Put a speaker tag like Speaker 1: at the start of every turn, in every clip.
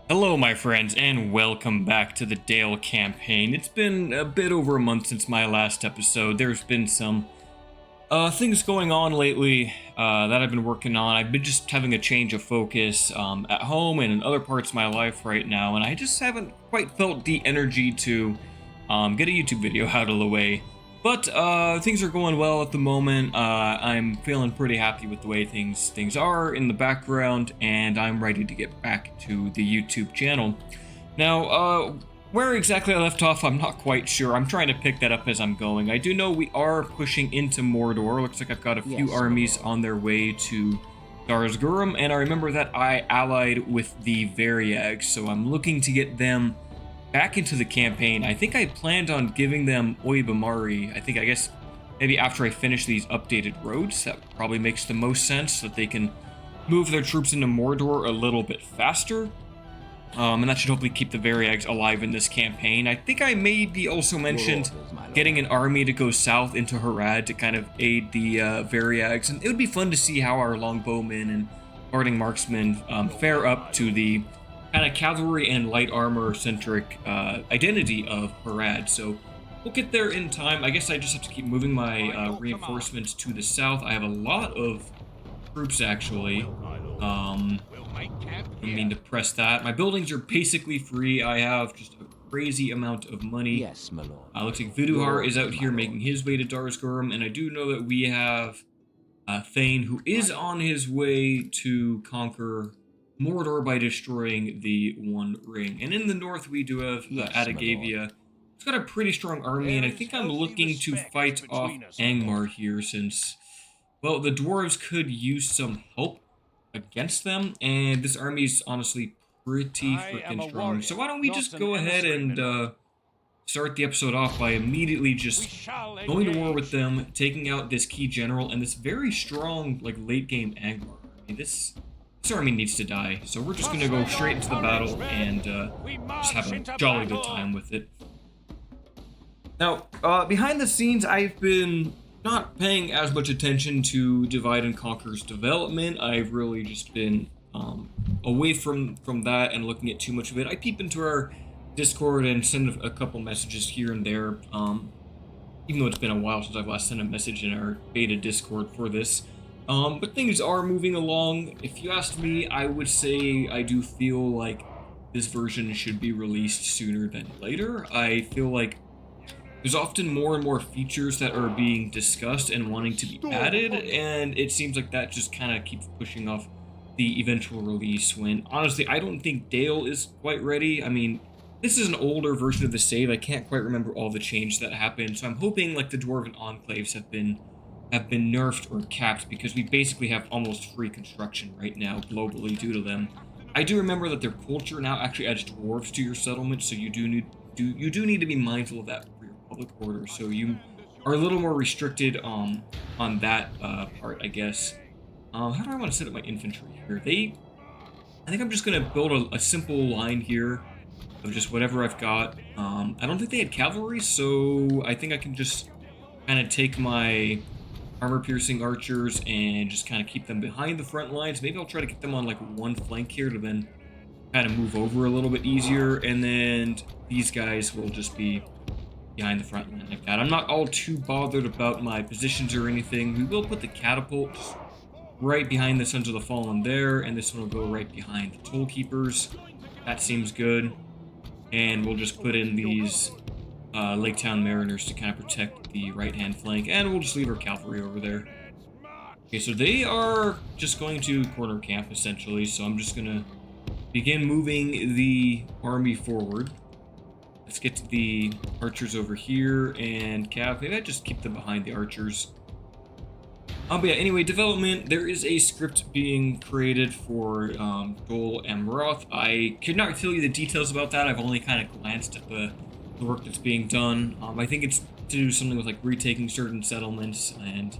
Speaker 1: Hello, my friends, and welcome back to the Dale campaign. It's been a bit over a month since my last episode. There's been some things going on lately that I've been working on. I've been just having a change of focus at home and in other parts of my life right now, and I just haven't quite felt the energy to get a YouTube video out of the way. But things are going well at the moment. I'm feeling pretty happy with the way things are in the background, and I'm ready to get back to the YouTube channel. Now, where exactly I left off, I'm not quite sure. I'm trying to pick that up as I'm going. I do know we are pushing into Mordor. Looks like I've got a few armies on their way to Darzgurum, and I remember that I allied with the Variags, so I'm looking to get them back into the campaign. I think I planned on giving them Oibamari. I guess maybe after I finish these updated roads, that probably makes the most sense, so that they can move their troops into Mordor a little bit faster. And that should hopefully keep the Variags alive in this campaign. I think I maybe also mentioned getting an army to go south into Harad to kind of aid the Variags, and it would be fun to see how our longbowmen and darting marksmen fare up to the kind of cavalry and light armor centric identity of Harad. So we'll get there in time. I guess I just have to keep moving my reinforcements to the south. I have a lot of troops actually. I mean to press that. My buildings are basically free. I have just a crazy amount of money.
Speaker 2: Yes, my lord.
Speaker 1: Looks like Viduhar is out here making his way to Darzgurum, and I do know that we have Thane, who is on his way to conquer Mordor by destroying the One Ring. And in the north, we do have Adagavia. It's got a pretty strong army, and I think I'm looking to fight off Angmar here, since, well, the dwarves could use some help against them, and this army is honestly pretty freaking strong. So why don't we just go ahead and start the episode off by immediately just going to war with them, taking out this key general and this very strong, like, late game Angmar. I mean, this army needs to die, so we're just gonna go straight into the battle and just have a jolly good time with it. Now, behind the scenes, I've been not paying as much attention to Divide and Conquer's development. I've really just been away from that and looking at too much of it. I peep into our Discord and send a couple messages here and there, even though it's been a while since I've last sent a message in our beta Discord for this. But things are moving along. If you asked me, I would say I do feel like this version should be released sooner than later. I feel like there's often more and more features that are being discussed and wanting to be added, and it seems like that just kind of keeps pushing off the eventual release, when honestly I don't think Dale is quite ready. I mean, this is an older version of the save. I can't quite remember all the change that happened, so I'm hoping like the Dwarven Enclaves have been nerfed or capped, because we basically have almost free construction right now globally due to them. I do remember that their culture now actually adds dwarves to your settlement, so you do need to be mindful of that for your public order. So you are a little more restricted on that part, I guess. How do I want to set up my infantry here? I think I'm just gonna build a simple line here of just whatever I've got. I don't think they had cavalry, so I think I can just kind of take my armor-piercing archers and just kind of keep them behind the front lines. Maybe I'll try to get them on like one flank here to then kind of move over a little bit easier, and then these guys will just be behind the front line like that. I'm not all too bothered about my positions or anything. We will put the catapults right behind the Sons of the Fallen there, and this one will go right behind the Toll Keepers. That seems good. And we'll just put in these Lake Town Mariners to kind of protect the right-hand flank, and we'll just leave our cavalry over there. Okay, so they are just going to corner camp, essentially, so I'm just going to begin moving the army forward. Let's get to the archers over here, and cav, maybe I just keep them behind the archers. But yeah, anyway, development, there is a script being created for Dol Amroth. I could not tell you the details about that. I've only kind of glanced at the work that's being done. I think it's to do something with like retaking certain settlements and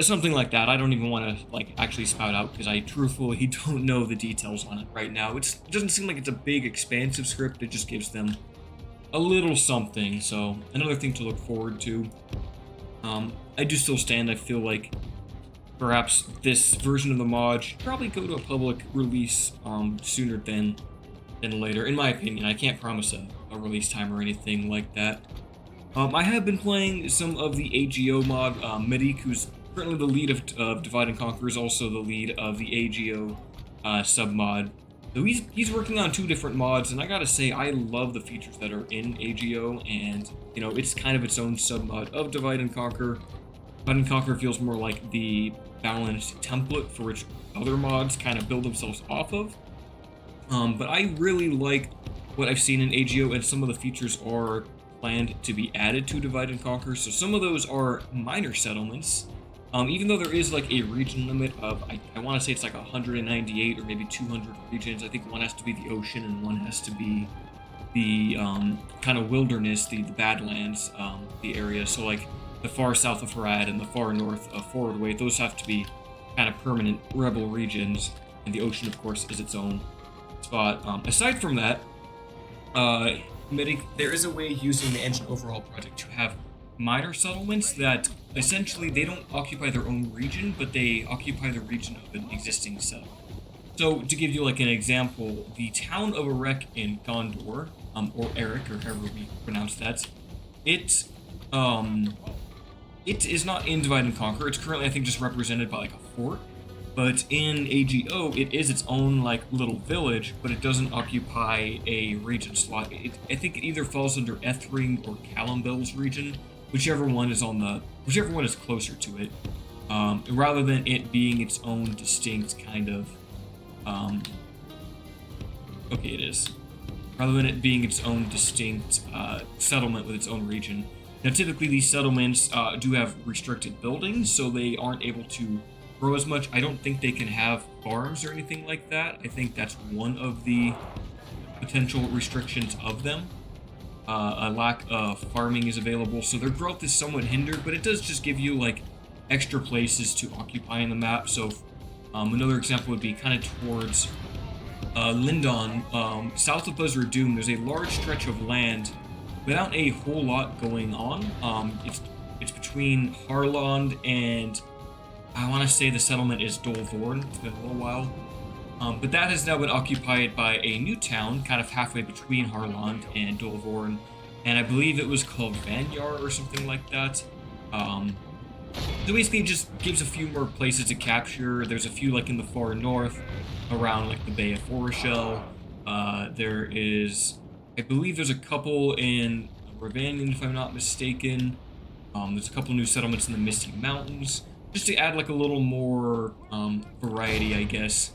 Speaker 1: something like that. I don't even want to like actually spout out, because I truthfully don't know the details on it right now. It doesn't seem like it's a big expansive script. It just gives them a little something, so another thing to look forward to. I do still stand. I feel like perhaps this version of the mod should probably go to a public release sooner than than later, in my opinion. I can't promise a release time or anything like that. I have been playing some of the AGO mod. Medic, who's currently the lead of Divide and Conquer, is also the lead of the AGO submod. So he's working on 2 different mods, and I gotta say, I love the features that are in AGO, and, you know, it's kind of its own submod of Divide and Conquer. Divide and Conquer feels more like the balanced template for which other mods kind of build themselves off of. But I really like what I've seen in AGO, and some of the features are planned to be added to Divide and Conquer. So some of those are minor settlements. Even though there is like a region limit of, I want to say it's like 198 or maybe 200 regions. I think one has to be the ocean and one has to be the kind of wilderness, the Badlands, the area. So like the far south of Harad and the far north of Forwardway, those have to be kind of permanent rebel regions. And the ocean, of course, is its own spot. Aside from that, there is a way using the engine overhaul project to have minor settlements that essentially they don't occupy their own region, but they occupy the region of an existing settlement. So to give you like an example, the town of Erek in Gondor, or Eric, or however we pronounce that, it is not in Divide and Conquer. It's currently, I think, just represented by like a fort. But in AGO, it is its own like little village, but it doesn't occupy a region slot. I think it either falls under Ethring or Callambel's region, whichever one is closer to it, rather than it being its own distinct kind of. Okay, it is. Rather than it being its own distinct settlement with its own region. Now, typically these settlements do have restricted buildings, so they aren't able to grow as much. I don't think they can have farms or anything like that. I think that's one of the potential restrictions of them. A lack of farming is available, so their growth is somewhat hindered, but it does just give you like extra places to occupy in the map. So another example would be kind of towards Lindon, south of Buzzard Doom. There's a large stretch of land without a whole lot going on. It's between Harland and I want to say the settlement is Dolvorn. It's been a little while. But that has now been occupied by a new town, kind of halfway between Harland and Dolvorn. And I believe it was called Vanyar or something like that. So basically it just gives a few more places to capture. There's a few like in the far north, around like the Bay of Foreshell. There is, I believe there's a couple in Ravanion, if I'm not mistaken. There's a couple new settlements in the Misty Mountains. Just to add like a little more variety, I guess.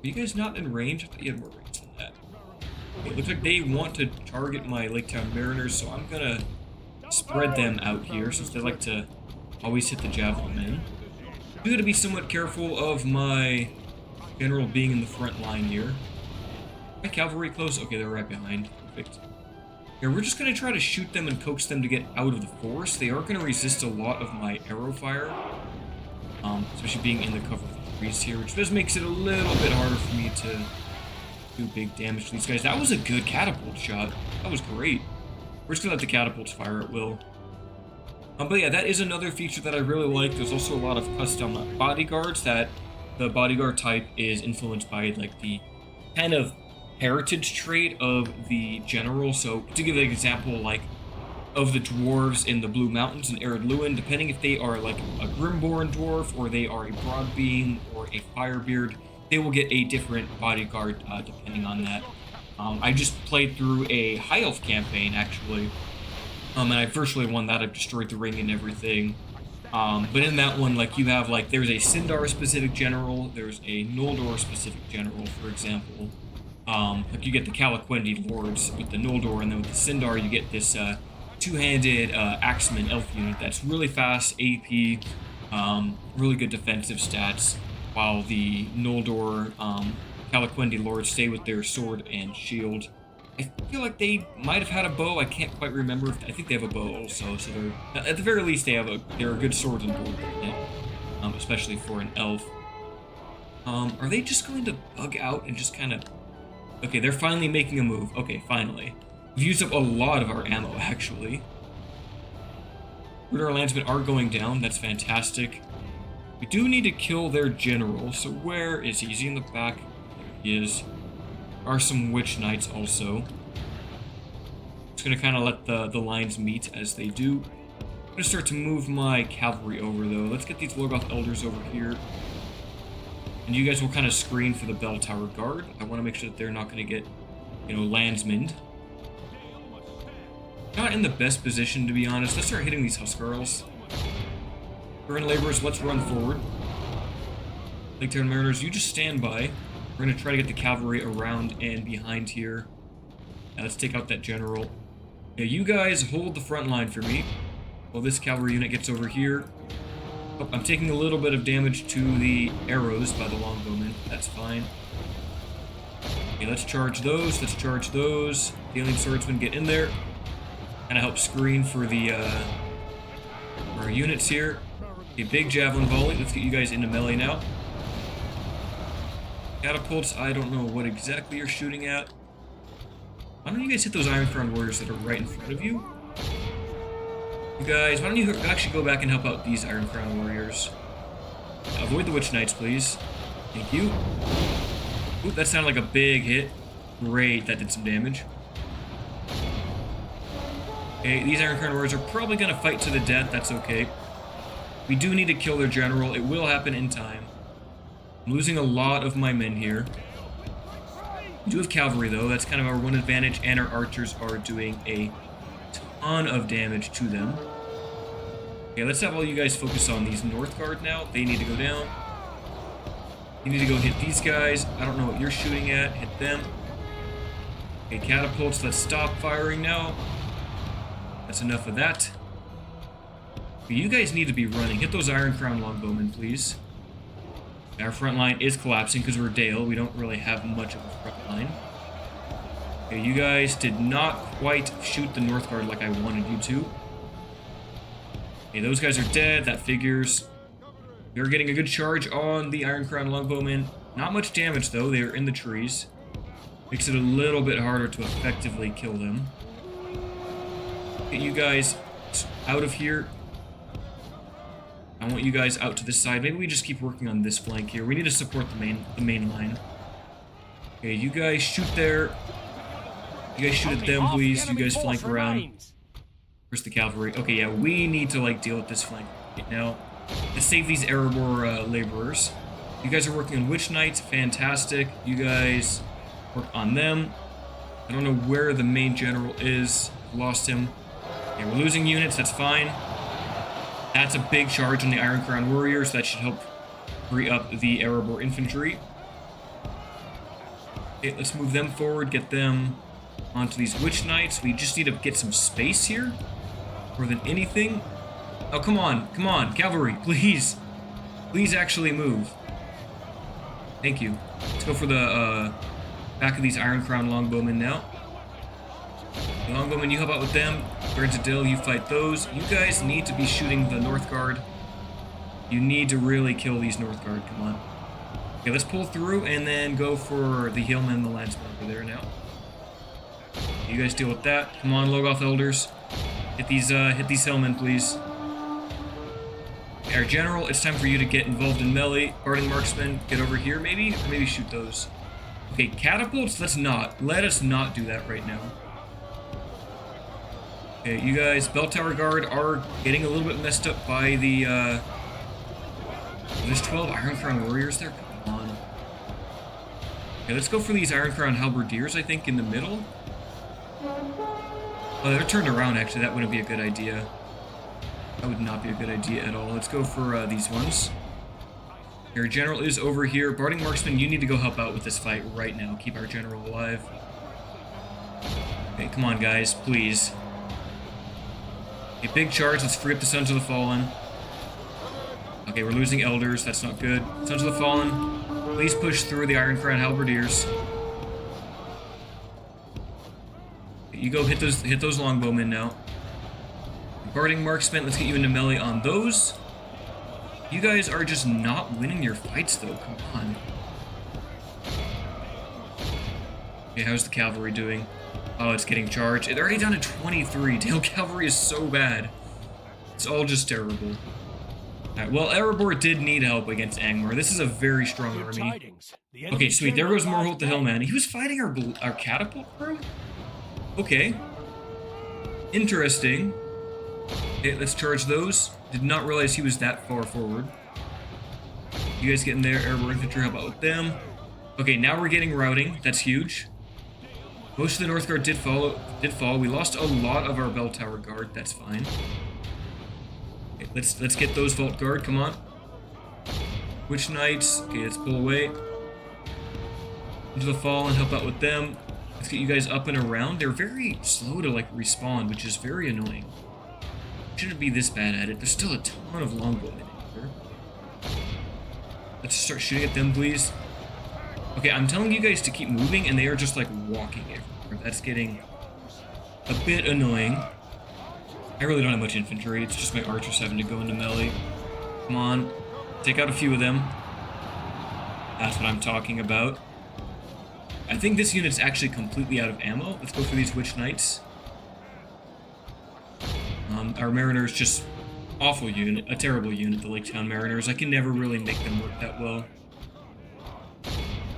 Speaker 1: Are you guys not in range? I thought you had more range than that. Okay, it looks like they want to target my Laketown Mariners, so I'm gonna spread them out here since they like to always hit the javelin men. I'm gonna be somewhat careful of my general being in the front line here. My cavalry close? Okay, they're right behind. Perfect. Here, we're just gonna try to shoot them and coax them to get out of the forest. They are gonna resist a lot of my arrow fire. Especially being in the cover of the trees here, which just makes it a little bit harder for me to do big damage to these guys. That was a good catapult shot. That was great. We're just gonna let the catapults fire at will. But yeah, that is another feature that I really like. There's also a lot of custom bodyguards that the bodyguard type is influenced by like the kind of heritage trait of the general. So to give an example, like of the dwarves in the Blue Mountains in Ered Luin, depending if they are like a Grimborn dwarf or they are a Broadbeam or a Firebeard, they will get a different bodyguard depending on that. I just played through a High Elf campaign actually, and I virtually won that. I've destroyed the ring and everything. But in that one, like you have like there's a Sindar specific general, there's a Noldor specific general, for example. Like you get the Calaquendi lords with the Noldor, and then with the Sindar you get this two-handed Axeman elf unit that's really fast AP, really good defensive stats, while the Noldor Calaquendi lords stay with their sword and shield. I feel like they might have had a bow. I can't quite remember. I think they have a bow also, so they're, at the very least they're a good sword and bow unit, especially for an elf. Are they just going to bug out and just kind of... Okay, they're finally making a move. Okay, finally. We've used up a lot of our ammo, actually. Our landsmen are going down. That's fantastic. We do need to kill their general. So where is he? Is he in the back? There he is. are some Witch Knights also. Just gonna kind of let the lines meet as they do. I'm gonna start to move my cavalry over though. Let's get these Lorgoth Elders over here. And you guys will kind of screen for the Bell Tower Guard. I want to make sure that they're not gonna get, you know, landsmen. Not in the best position, to be honest. Let's start hitting these Huskarls. Current laborers, let's run forward. Lake Terran Mariners, you just stand by. We're going to try to get the cavalry around and behind here. Now let's take out that general. Yeah, you guys hold the front line for me while this cavalry unit gets over here. Oh, I'm taking a little bit of damage to the arrows by the longbowmen. That's fine. Okay, let's charge those. Let's charge those. The alien swordsmen get in there. Kind of help screen for the our units here. A big javelin volley. Let's get you guys into melee now. Catapults, I don't know what exactly you're shooting at. Why don't you guys hit those Iron Crown warriors that are right in front of you? You guys, why don't you actually go back and help out these Iron Crown warriors? Avoid the Witch Knights, please. Thank you. Ooh, that sounded like a big hit. Great, that did some damage. Okay, these Iron Crown warriors are probably going to fight to the death. That's okay. We do need to kill their general. It will happen in time. I'm losing a lot of my men here. We do have cavalry, though. That's kind of our one advantage, and our archers are doing a ton of damage to them. Okay, let's have all you guys focus on these North Guard now. They need to go down. You need to go hit these guys. I don't know what you're shooting at. Hit them. Okay, catapults. Let's stop firing now. That's enough of that. But you guys need to be running. Hit those Iron Crown longbowmen, please. Our front line is collapsing because we're Dale. We don't really have much of a front line. Okay, you guys did not quite shoot the North Guard like I wanted you to. Okay, those guys are dead. That figures. We're getting a good charge on the Iron Crown longbowmen. Not much damage, though. They are in the trees. Makes it a little bit harder to effectively kill them. Get you guys out of here. I want you guys out to this side. Maybe we just keep working on this flank here. We need to support the main line. Okay, you guys shoot there. You guys shoot at them, please. You guys flank around. Where's the cavalry? Okay, yeah, we need to, like, deal with this flank right now. To save these Erebor laborers. You guys are working on Witch Knights. Fantastic. You guys work on them. I don't know where the main general is. Lost him. Okay, we're losing units. That's fine. That's a big charge on the Iron Crown warriors. That should help free up the Erebor infantry. Okay, let's move them forward. Get them onto these Witch Knights. We just need to get some space here. More than anything. Oh, come on. Come on. Cavalry, please. Please actually move. Thank you. Let's go for the back of these Iron Crown longbowmen now. The longbowmen, you help out with them. Birds of Dill, you fight those. You guys need to be shooting the North Guard. You need to really kill these North Guard. Come on. Okay, let's pull through and then go for the Hillmen and the Landsmen over there now. You guys deal with that. Come on, Lorgoth Elders. Hit these Hillmen, please. Okay, our General, it's time for you to get involved in melee. Guarding Marksmen, get over here maybe? Or maybe shoot those. Okay, catapults, let's not. Let us not do that right now. Okay, you guys, Bell Tower Guard are getting a little bit messed up by the, there's 12 Iron Crown Warriors there? Come on. Okay, let's go for these Iron Crown Halberdiers, I think, in the middle. Oh, they're turned around, actually. That wouldn't be a good idea. That would not be a good idea at all. Let's go for these ones. Your General is over here. Barding Marksman, you need to go help out with this fight right now. Keep our General alive. Okay, come on, guys, please. A big charge. Let's free up the Sons of the Fallen. Okay, we're losing Elders. That's not good. Sons of the Fallen, please push through the Iron Crown Halberdiers. You go hit those longbowmen now. Guarding Marksmen, let's get you into melee on those. You guys are just not winning your fights, though. Come on. Okay, how's the cavalry doing? Oh, it's getting charged. It's already down to 23. Dale Cavalry is so bad. It's all just terrible. Alright, well, Erebor did need help against Angmar. This is a very strong army. Okay, sweet. There goes Morholt the Hillman. He was fighting our catapult crew? Okay. Interesting. Okay, let's charge those. Did not realize he was that far forward. You guys get in there. Erebor infantry, how about with them? Okay, now we're getting routing. That's huge. Most of the Northguard did fall. We lost a lot of our bell tower guard. That's fine. Okay, let's get those vault guard. Come on. Witch Knights. Okay, let's pull away into the fall and help out with them. Let's get you guys up and around. They're very slow to like respawn, which is very annoying. Shouldn't be this bad at it. There's still a ton of longbowmen in here. Let's start shooting at them, please. Okay, I'm telling you guys to keep moving, and they are just like walking everywhere. That's getting a bit annoying. I really don't have much infantry. It's just my archers having to go into melee. Come on, take out a few of them. That's what I'm talking about. I think this unit's actually completely out of ammo. Let's go for these Witch Knights. Our Mariners just awful unit, a terrible unit, the Lake Town Mariners. I can never really make them work that well.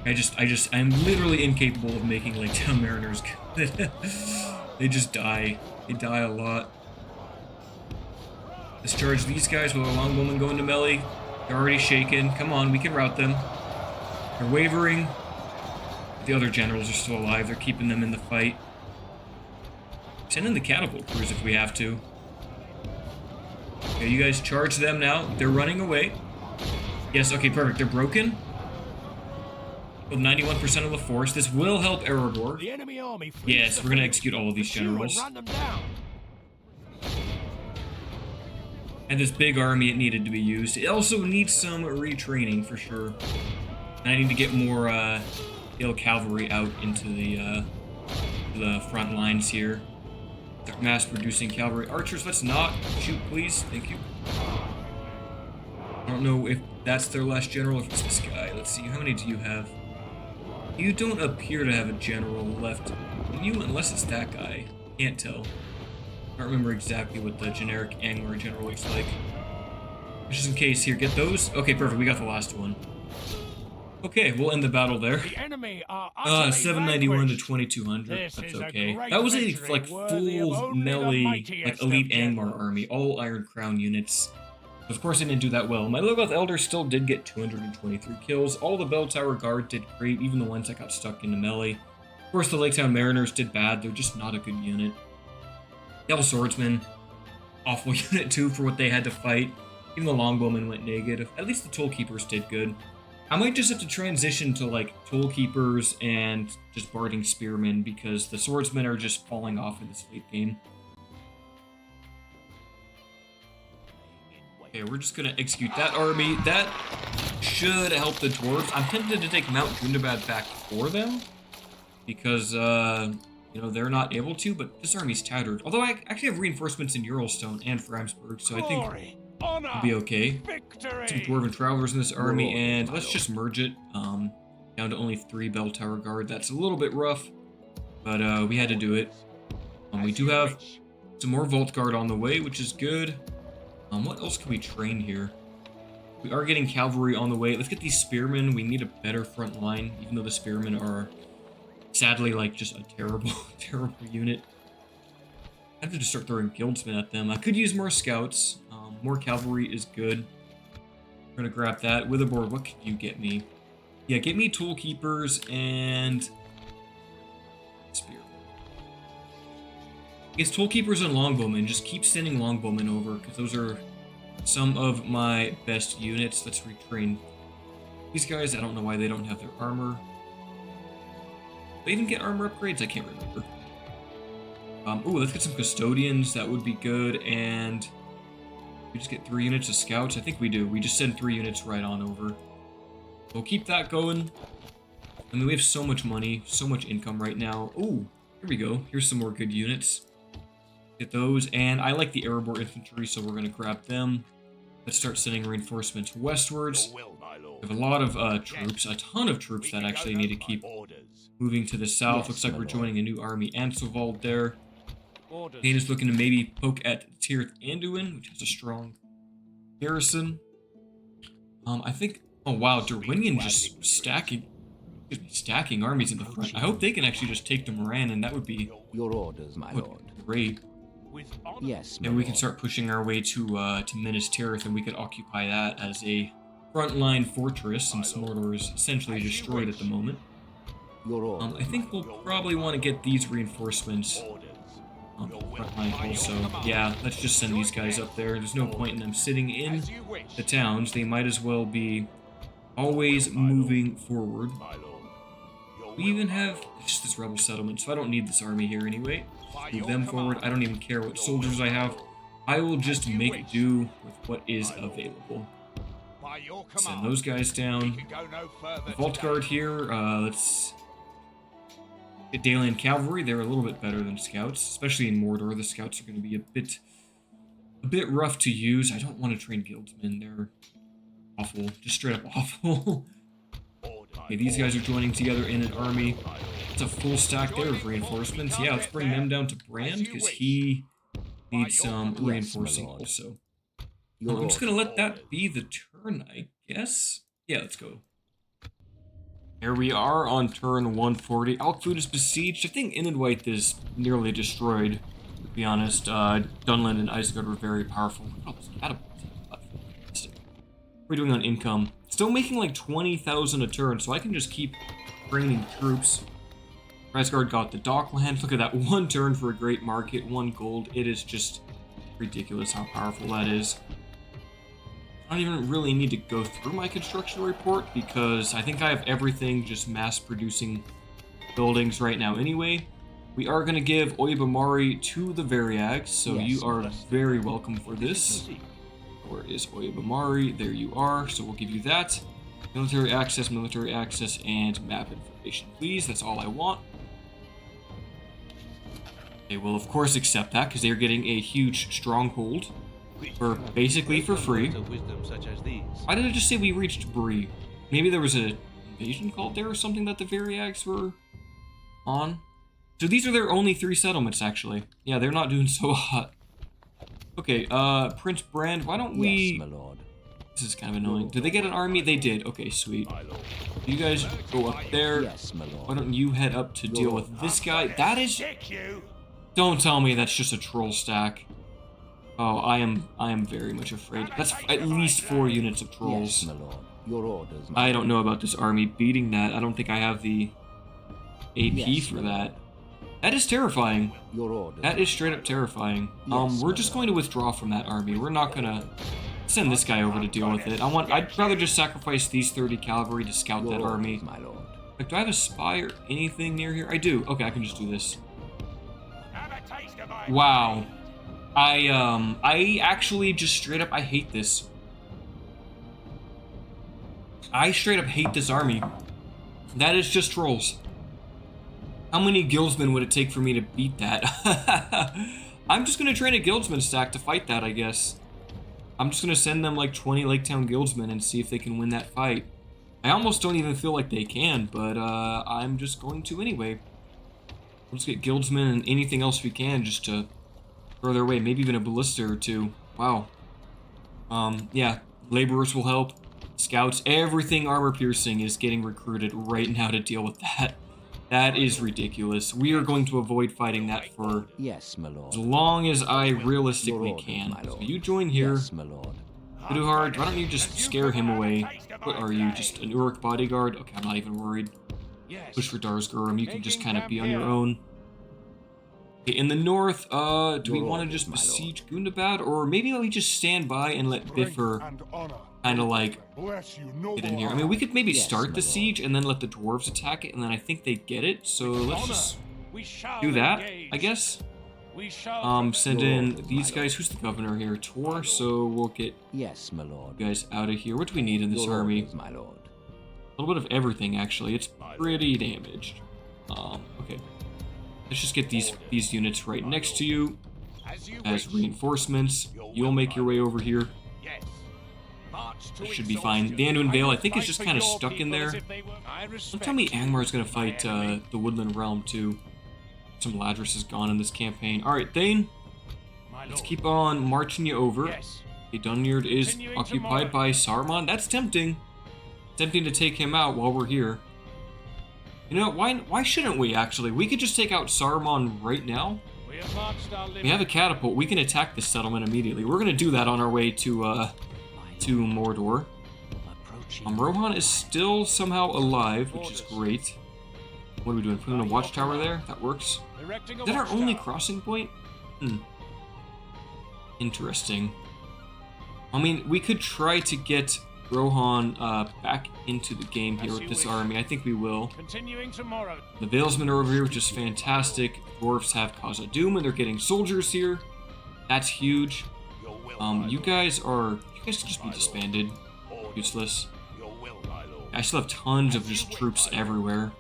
Speaker 1: I'm literally incapable of making Lake Town Mariners good. They just die. They die a lot. Let's charge these guys with our longbowmen going to melee. They're already shaken. Come on, we can rout them. They're wavering. The other generals are still alive. They're keeping them in the fight. Send in the catapult crews if we have to. Okay, you guys charge them now. They're running away. Yes, okay, perfect. They're broken. With 91% of the force. This will help Erebor.
Speaker 2: The enemy army
Speaker 1: yes, we're going to execute all of these generals. And this big army, it needed to be used. It also needs some retraining for sure. And I need to get more ill cavalry out into the front lines here. They're mass-producing cavalry archers. Let's not shoot, please. Thank you. I don't know if that's their last general, if it's this guy. Let's see, how many do you have? You don't appear to have a general left. You, unless it's that guy. Can't tell. I don't remember exactly what the generic Angmar general looks like. Just in case, here, get those. Okay, perfect, we got the last one. Okay, we'll end the battle there.
Speaker 2: The enemy are
Speaker 1: 791 to 2200. That's okay. That was a like full melee, like elite Angmar army, all Iron Crown units. Of course, I didn't do that well. My Logoth Elder still did get 223 kills. All the Bell Tower Guard did great, even the ones that got stuck into melee. Of course, the Lake Town Mariners did bad. They're just not a good unit. Devil Swordsman, awful unit too for what they had to fight. Even the Longbowmen went negative. At least the Tollkeepers did good. I might just have to transition to like Tollkeepers and just Barding Spearmen because the Swordsmen are just falling off in this late game. Okay, we're just gonna execute that army. That should help the dwarves. I'm tempted to take Mount Gundabad back for them because you know, they're not able to, but this army's tattered. Although I actually have reinforcements in Uralstone and Framsburg, so I think it'll be okay.
Speaker 2: Victory.
Speaker 1: Some Dwarven Travelers in this army, and let's just merge it down to only 3 Bell Tower Guard. That's a little bit rough, but we had to do it. We do have some more Vault Guard on the way, which is good. What else can we train here? We are getting cavalry on the way. Let's get these Spearmen. We need a better front line, even though the Spearmen are sadly like just a terrible, terrible unit. I have to just start throwing Guildsmen at them. I could use more Scouts. More cavalry is good. We're gonna grab that. Witherboard, what could you get me? Yeah, get me Tollkeepers and Spear. It's Tollkeepers and Longbowmen. Just keep sending Longbowmen over, because those are some of my best units. Let's retrain these guys. I don't know why they don't have their armor. Do they even get armor upgrades? I can't remember. Ooh, let's get some Custodians. That would be good. And we just get 3 units of Scouts. I think we do. We just send 3 units right on over. We'll keep that going. I mean, we have so much money, so much income right now. Ooh, here we go. Here's some more good units. Get those. And I like the Erebor infantry, so we're going to grab them. Let's start sending reinforcements westwards. We have a lot of troops, a ton of troops that actually need to keep moving to the south. Looks like we're joining a new army. Ansevald there. Kane is looking to maybe poke at Tirith Anduin, which has a strong garrison. I think. Oh wow, Derwinion just stacking armies in the front. I hope they can actually just take the Morannon. That would be
Speaker 3: Your orders, my lord.
Speaker 1: great.
Speaker 3: Yes, my
Speaker 1: And we can
Speaker 3: lord.
Speaker 1: start pushing our way to Minas Tirith, and we could occupy that as a frontline fortress, since Mordor is essentially destroyed at the moment.
Speaker 3: Your orders,
Speaker 1: I think we'll probably want to get these reinforcements on the front line also. Yeah, let's just send these guys up there. There's no point in them sitting in the towns. They might as well be always moving forward. We even have just this rebel settlement, so I don't need this army here anyway. Move them forward. I don't even care what soldiers I have. I will just make do with what is available. Send those guys down. The Vault Guard here, let's get Dalian Cavalry. They're a little bit better than scouts, especially in Mordor. The scouts are going to be a bit rough to use. I don't want to train guildsmen. They're awful, just straight up awful. Okay, these guys are joining together in an army. It's a full stack there of reinforcements. Yeah, let's bring them down to Brand, because he needs some reinforcing also. I'm just going to let that be the turn, I guess. Yeah, let's go. Here we are on turn 140. Alkfood is besieged. I think Inenweit is nearly destroyed, to be honest. Dunland and Isengard were very powerful. Oh, what are we doing on income? Still making like 20,000 a turn, so I can just keep training troops. Isengard got the Dockland. Look at that, one turn for a great market, 1 gold. It is just ridiculous how powerful that is. I don't even really need to go through my construction report because I think I have everything just mass producing buildings right now anyway. We are going to give Oyabamari to the Variags, so you are very welcome for this. Where is Oyabamari? There you are, so we'll give you that. Military access, and map information, please. That's all I want. They will, of course, accept that because they're getting a huge stronghold for basically for free. Why did I just say we reached Bree? Maybe there was an invasion called there or something that the Variags were on. So these are their only 3 settlements, actually. Yeah, they're not doing so hot. Okay, Prince Brand, why don't we...
Speaker 3: Yes, my lord.
Speaker 1: This is kind of annoying. Did they get an army? They did. Okay, sweet. You guys go up there.
Speaker 3: Yes, my lord.
Speaker 1: Why don't you head up to deal with this guy? That is... Don't tell me that's just a troll stack. Oh, I am very much afraid. That's at least 4 units of trolls.
Speaker 3: Yes, my lord. Your orders,
Speaker 1: I don't know about this army beating that. I don't think I have the AP for that. That is terrifying.
Speaker 3: Your orders.
Speaker 1: That is straight up terrifying. We're just going to withdraw from that army. We're not gonna send this guy over to deal with it. I'd rather just sacrifice these 30 cavalry to scout that army.
Speaker 3: My lord.
Speaker 1: Like, do I have a spy or anything near here? I do. Okay, I can just do this. Wow. I actually just straight up, I hate this. I straight up hate this army. That is just trolls. How many guildsmen would it take for me to beat that? I'm just gonna train a guildsman stack to fight that, I guess. I'm just gonna send them like 20 Lake Town guildsmen and see if they can win that fight. I almost don't even feel like they can, but I'm just going to anyway. Let's get guildsmen and anything else we can just to throw their way. Maybe even a ballista or 2. Wow. Yeah, laborers will help. Scouts, everything armor piercing is getting recruited right now to deal with that. That is ridiculous. We are going to avoid fighting that for
Speaker 3: Yes, my lord.
Speaker 1: as long as I realistically can. So you join here.
Speaker 3: Yes, my lord.
Speaker 1: Uduhard, why don't you just scare him away? What are you, just an Uruk bodyguard? Okay, I'm not even worried. Push for Darsgurum, you can just kind of be on your own. Okay, in the north, do we want to just besiege Gundabad? Or maybe we just stand by and let Bifur kind of like get in here. I mean, we could maybe start the siege and then let the dwarves attack it, and then I think they get it. So let's just do that, I guess. Send in these guys. Who's the governor here? Tor. So we'll get
Speaker 3: my lord.
Speaker 1: You guys out of here. What do we need in this army?
Speaker 3: My lord.
Speaker 1: A little bit of everything, actually. It's pretty damaged. Okay. Let's just get these units right next to you as reinforcements. You'll make your way over here. That should be fine. The Anduin Vale, I think, is just kind of stuck in there. Don't tell me Angmar is going to fight the Woodland Realm, too. Some Ladris is gone in this campaign. Alright, Thane. Let's keep on marching you over. Okay, Dunyard is
Speaker 2: Continuing
Speaker 1: occupied
Speaker 2: tomorrow.
Speaker 1: by Saruman. That's tempting. Tempting to take him out while we're here. You know, why shouldn't we, actually? We could just take out Saruman right now.
Speaker 2: We have marched our limit.
Speaker 1: We have a catapult. We can attack this settlement immediately. We're going to do that on our way to Mordor. Rohan is still somehow alive, which is great. What are we doing? Putting a watchtower there? That works.
Speaker 2: Erecting a
Speaker 1: Is that our only
Speaker 2: watchtower.
Speaker 1: crossing point? Interesting. I mean, we could try to get Rohan back into the game here with this army. I think we will.
Speaker 2: Continuing tomorrow.
Speaker 1: The Valesmen are over here, which is fantastic. Dwarves have Khazad-dûm, and they're getting soldiers here. That's huge. You guys can just be disbanded. Useless. I still have tons of just troops everywhere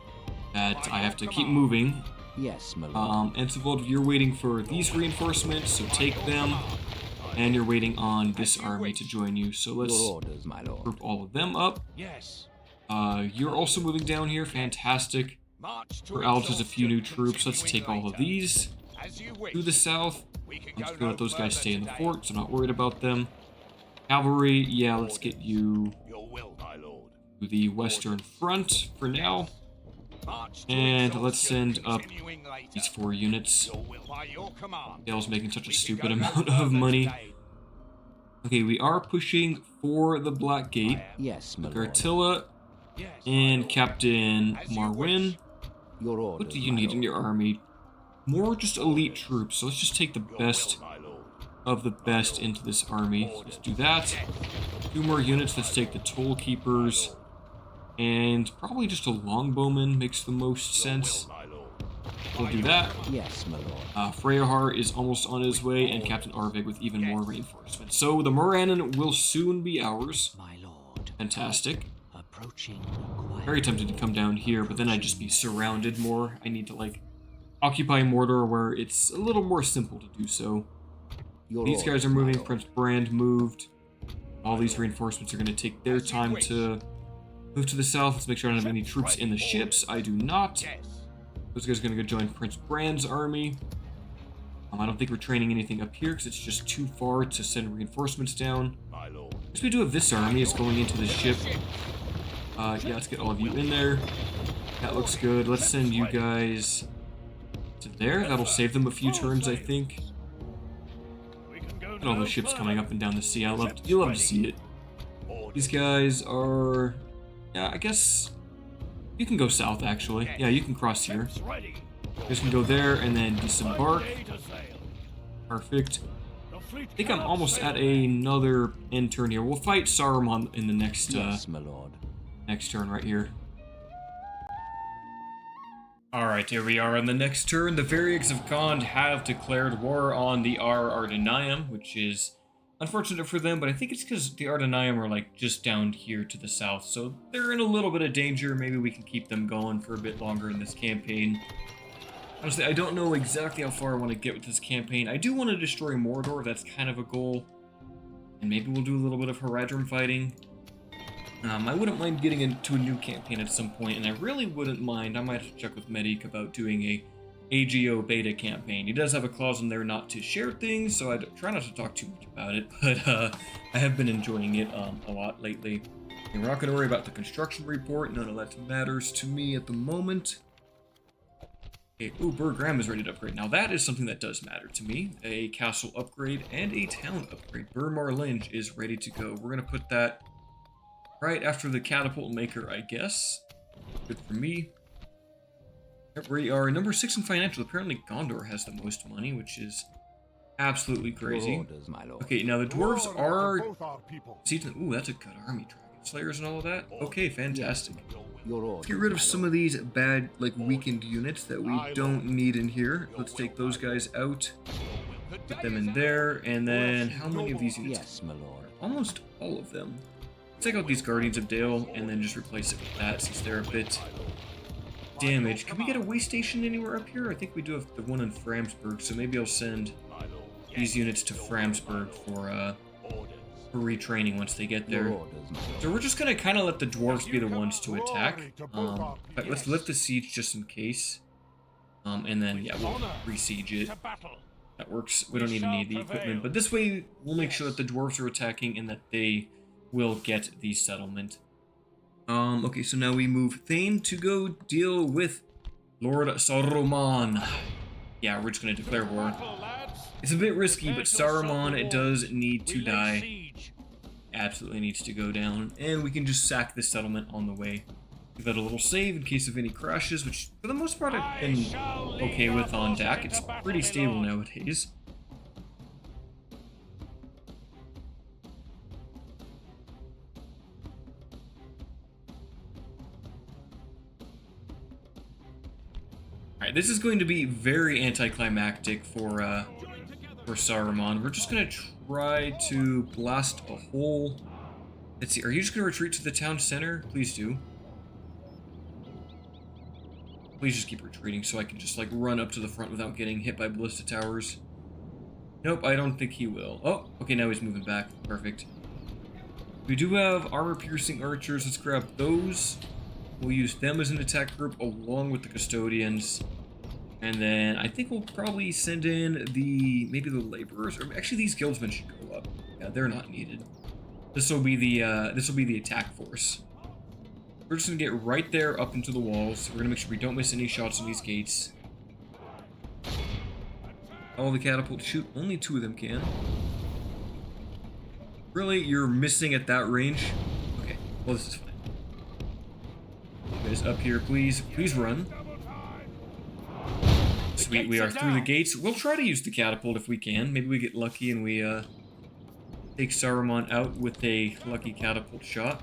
Speaker 1: that I have to keep moving.
Speaker 3: Yes, my lord.
Speaker 1: Ensivold, you're waiting for these reinforcements, so take them. And you're waiting on this army to join you, so let's
Speaker 3: Your orders, my lord.
Speaker 1: group all of them up.
Speaker 2: Yes.
Speaker 1: You're also moving down here, fantastic.
Speaker 2: March to
Speaker 1: Corrals has a few new
Speaker 2: exhaustion.
Speaker 1: troops, let's take all of these.
Speaker 2: As you wish.
Speaker 1: To the south,
Speaker 2: We can
Speaker 1: I'm just
Speaker 2: go
Speaker 1: gonna
Speaker 2: no
Speaker 1: let those guys
Speaker 2: further
Speaker 1: stay in the
Speaker 2: today.
Speaker 1: fort, so I'm not worried about them. Cavalry, yeah, let's get you
Speaker 2: Your will, my lord.
Speaker 1: to the western front for now.
Speaker 2: March to
Speaker 1: And let's
Speaker 2: exhaustion,
Speaker 1: send up
Speaker 2: continuing later.
Speaker 1: these 4 units.
Speaker 2: Your will by your command.
Speaker 1: Dale's making such a
Speaker 2: We can
Speaker 1: stupid
Speaker 2: go no
Speaker 1: amount
Speaker 2: further
Speaker 1: of money.
Speaker 2: today.
Speaker 1: Okay, we are pushing for the Black Gate.
Speaker 3: Yes, my lord.
Speaker 1: Gartilla
Speaker 2: Yes,
Speaker 1: and Captain
Speaker 2: As you
Speaker 1: Marwyn.
Speaker 2: wish.
Speaker 3: Your orders,
Speaker 1: What do you
Speaker 3: my
Speaker 1: need in
Speaker 3: lord.
Speaker 1: your army? More just elite troops, so let's just take the best
Speaker 2: My lord.
Speaker 1: of the best into this army. So let's do that. 2 more units, let's take the Toll Keepers. And probably just a Longbowman makes the most sense.
Speaker 2: My lord.
Speaker 1: We'll do that.
Speaker 3: Yes, my lord.
Speaker 1: Freyahar is almost on his way, and Captain Arvig with even more reinforcements. So the Morannon will soon be ours.
Speaker 3: My lord.
Speaker 1: Fantastic.
Speaker 3: Approaching.
Speaker 1: Very tempted to come down here, but then I'd just be surrounded more. I need to, like, occupy Mordor where it's a little more simple to do so.
Speaker 3: Your
Speaker 1: These guys
Speaker 3: orders,
Speaker 1: are
Speaker 3: my
Speaker 1: moving.
Speaker 3: lord.
Speaker 1: Prince Brand moved. All these reinforcements are going to take their time to move to the south. Let's make sure I don't have any troops in the ships. I do not.
Speaker 2: Yes.
Speaker 1: Those guys are going to go join Prince Brand's army. I don't think we're training anything up here because it's just too far to send reinforcements down.
Speaker 2: My lord.
Speaker 1: Yes, we do have this army. It's going into the ship. Yeah, let's get all of you in there. That looks good. Let's send you guys to there. That'll save them a few turns, I think.
Speaker 2: We can go
Speaker 1: Look at all
Speaker 2: no
Speaker 1: those ships
Speaker 2: further.
Speaker 1: coming up and down the sea. You love to see it. These guys are... Yeah, I guess... You can go south, actually. Yeah, you can cross here.
Speaker 2: Ships ready.
Speaker 1: You guys can go there and then disembark.
Speaker 2: Day to sail.
Speaker 1: Perfect.
Speaker 2: The fleet
Speaker 1: I think I'm
Speaker 2: cannot
Speaker 1: almost
Speaker 2: sail
Speaker 1: at
Speaker 2: away.
Speaker 1: another end turn here. We'll fight Saruman in the next
Speaker 3: Yes, my lord.
Speaker 1: next turn right here. Alright, here we are on the next turn. The Variags of Gond have declared war on the Ardenium, which is unfortunate for them, but I think it's because the Ardenium are like just down here to the south, so they're in a little bit of danger. Maybe we can keep them going for a bit longer in this campaign. Honestly, I don't know exactly how far I want to get with this campaign. I do want to destroy Mordor, that's kind of a goal. And maybe we'll do a little bit of Haradrim fighting. I wouldn't mind getting into a new campaign at some point, and I really wouldn't mind. I might have to check with Medic about doing a AGO beta campaign. He does have a clause in there not to share things, so I try not to talk too much about it, but I have been enjoying it a lot lately. And we're not going to worry about the construction report. None of that matters to me at the moment. Okay, ooh, Burgram is ready to upgrade. Now that is something that does matter to me. A castle upgrade and a town upgrade. Burmarlinge is ready to go. We're going to put that right after the catapult maker, I guess. Good for me. Yep, we are number 6 in financial. Apparently Gondor has the most money, which is absolutely
Speaker 3: Your
Speaker 1: crazy.
Speaker 3: orders, my lord.
Speaker 1: Okay, now the dwarves are...
Speaker 4: Both our people.
Speaker 1: Ooh, that's a good army. Dragon Slayers and all of that. Okay, fantastic.
Speaker 3: Your orders,
Speaker 1: Let's get rid of
Speaker 3: my
Speaker 1: some
Speaker 3: lord.
Speaker 1: of these bad, like, weakened units that we don't need in here. Let's take those guys out. Put them in there. And then, how many of these units?
Speaker 3: Yes, my lord.
Speaker 1: Almost all of them. Let's take out these Guardians of Dale and then just replace it with that since they're a bit damaged. Can we get a way station anywhere up here? I think we do have the one in Framsburg, so maybe I'll send these units to Framsburg for retraining once they get
Speaker 3: Your
Speaker 1: there.
Speaker 3: orders, my lord.
Speaker 1: So we're just gonna kind of let the dwarves be the ones to attack. But let's lift the siege just in case. And then, yeah, we'll re-siege it.
Speaker 2: To battle.
Speaker 1: That works. We don't even need the equipment. But this way, we'll make sure that the dwarves are attacking and that they will get the settlement. Okay, so now we move Thane to go deal with Lord Saruman. Yeah, we're just going to declare war. It's a bit risky, but Saruman does need to die. Absolutely needs to go down. And we can just sack this settlement on the way. Give that a little save in case of any crashes, which for the most part I've been okay with on DAC. It's pretty stable nowadays. Alright, this is going to be very anticlimactic for Saruman. We're just going to try to blast a hole. Let's see, are you just going to retreat to the town center? Please do. Please just keep retreating so I can just, like, run up to the front without getting hit by ballista towers. Nope, I don't think he will. Oh, okay, now he's moving back. Perfect. We do have armor-piercing archers. Let's grab those. We'll use them as an attack group along with the custodians. And then I think we'll probably send in maybe the laborers, or actually these guildsmen should go up. Yeah, they're not needed. This will be the attack force. We're just gonna get right there up into the walls. We're gonna make sure we don't miss any shots on these gates. All the catapults shoot. Only 2 of them can. Really? You're missing at that range? Okay. Well, this is fine. You guys up here, please. Please run. Sweet, we are through the gates. We'll try to use the catapult if we can. Maybe we get lucky and we take Saruman out with a lucky catapult shot.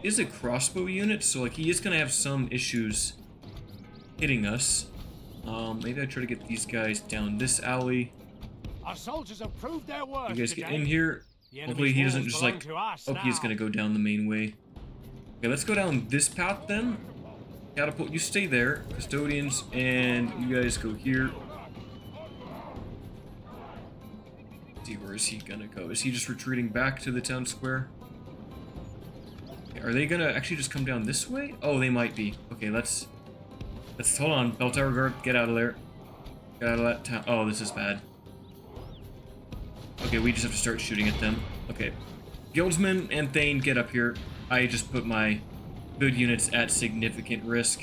Speaker 1: Is a crossbow unit, so like he is gonna have some issues hitting us. Maybe I try to get these guys down this alley.
Speaker 2: Our soldiers have proved their worth.
Speaker 1: You guys get in here. Hopefully he doesn't just like. Oh, he is gonna go down the main way. Okay, let's go down this path then. Catapult, you stay there. Custodians, and you guys go here. Let's see, where is he gonna go? Is he just retreating back to the town square? Are they gonna actually just come down this way? Oh, they might be. Okay, let's hold on. Bell Tower Guard, get out of there. Get out of that town. Oh, this is bad. Okay, we just have to start shooting at them. Okay. Guildsmen and Thane, get up here. I just put my good units at significant risk.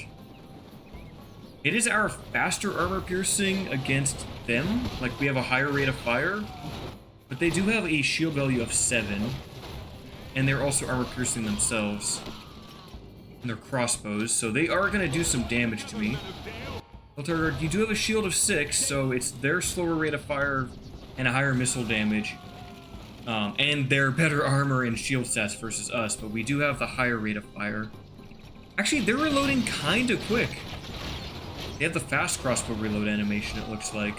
Speaker 1: It is our faster armor piercing against them. Like, we have a higher rate of fire. But they do have a shield value of 7. And they're also armor piercing themselves. And they're crossbows, so they are going to do some damage to me. Beltargard, you do have a shield of 6, so it's their slower rate of fire and a higher missile damage. And their better armor and shield stats versus us, but we do have the higher rate of fire. Actually, they're reloading kind of quick. They have the fast crossbow reload animation, it looks like.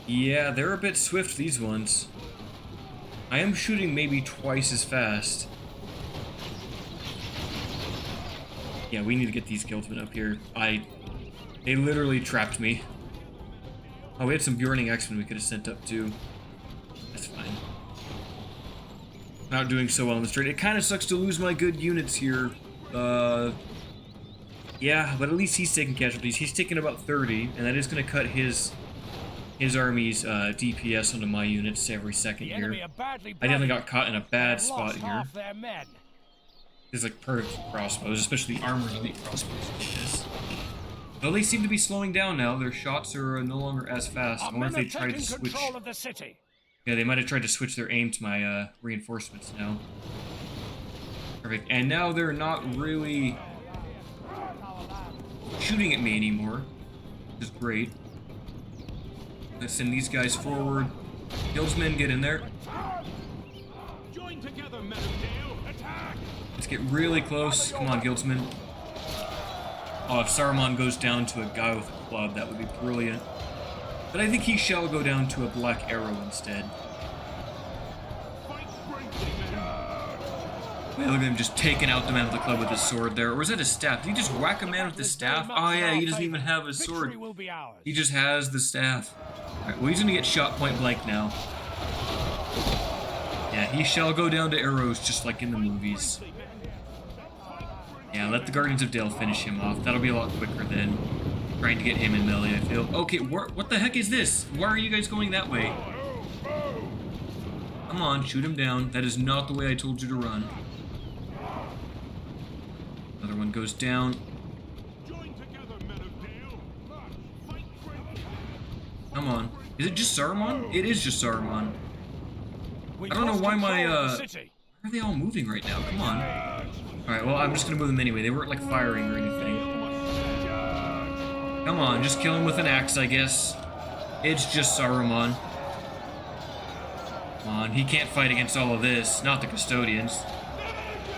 Speaker 1: Yeah, they're a bit swift, these ones. I am shooting maybe twice as fast. Yeah, we need to get these guildsmen up here. They literally trapped me. Oh, we had some burning X-Men we could have sent up too. That's fine. Not doing so well on the straight. It kind of sucks to lose my good units here. Yeah, but at least he's taking casualties. He's taking about 30, and that is going to cut his army's DPS onto my units every second here. I definitely got caught in a bad spot here. There's like perfect crossbows, especially armored elite crossbows like this. Well, they seem to be slowing down now. Their shots are no longer as fast. I wonder if they tried to switch. Yeah, they might have tried to switch their aim to my reinforcements now. Perfect. And now they're not really shooting at me anymore, which is great. Let's send these guys forward. Guildsmen, get in there.
Speaker 2: Join together, men of Dale. Attack!
Speaker 1: Let's get really close. Come on, Guildsmen. Oh, if Saruman goes down to a guy with a club, that would be brilliant. But I think he shall go down to a black arrow instead. Look at him just taking out the man with the club with his sword there. Or was that a staff? Did he just whack a man with the staff? Oh yeah, he doesn't even have a sword. He just has the staff. Alright, well he's gonna get shot point blank now. Yeah, he shall go down to arrows just like in the movies. Yeah, let the Guardians of Dale finish him off. That'll be a lot quicker than trying to get him in melee, I feel. Okay, what the heck is this? Why are you guys going that way? Come on, shoot him down. That is not the way I told you to run. Another one goes down.
Speaker 2: Join together, men of Dale. Fight friendly.
Speaker 1: Come on. Is it just Saruman? It is just Saruman. I don't know why my, why are they all moving right now? Come on. Alright, well, I'm just gonna move them anyway. They weren't, like, firing or anything. Come on, just kill him with an axe, I guess. It's just Saruman. Come on, he can't fight against all of this. Not the custodians.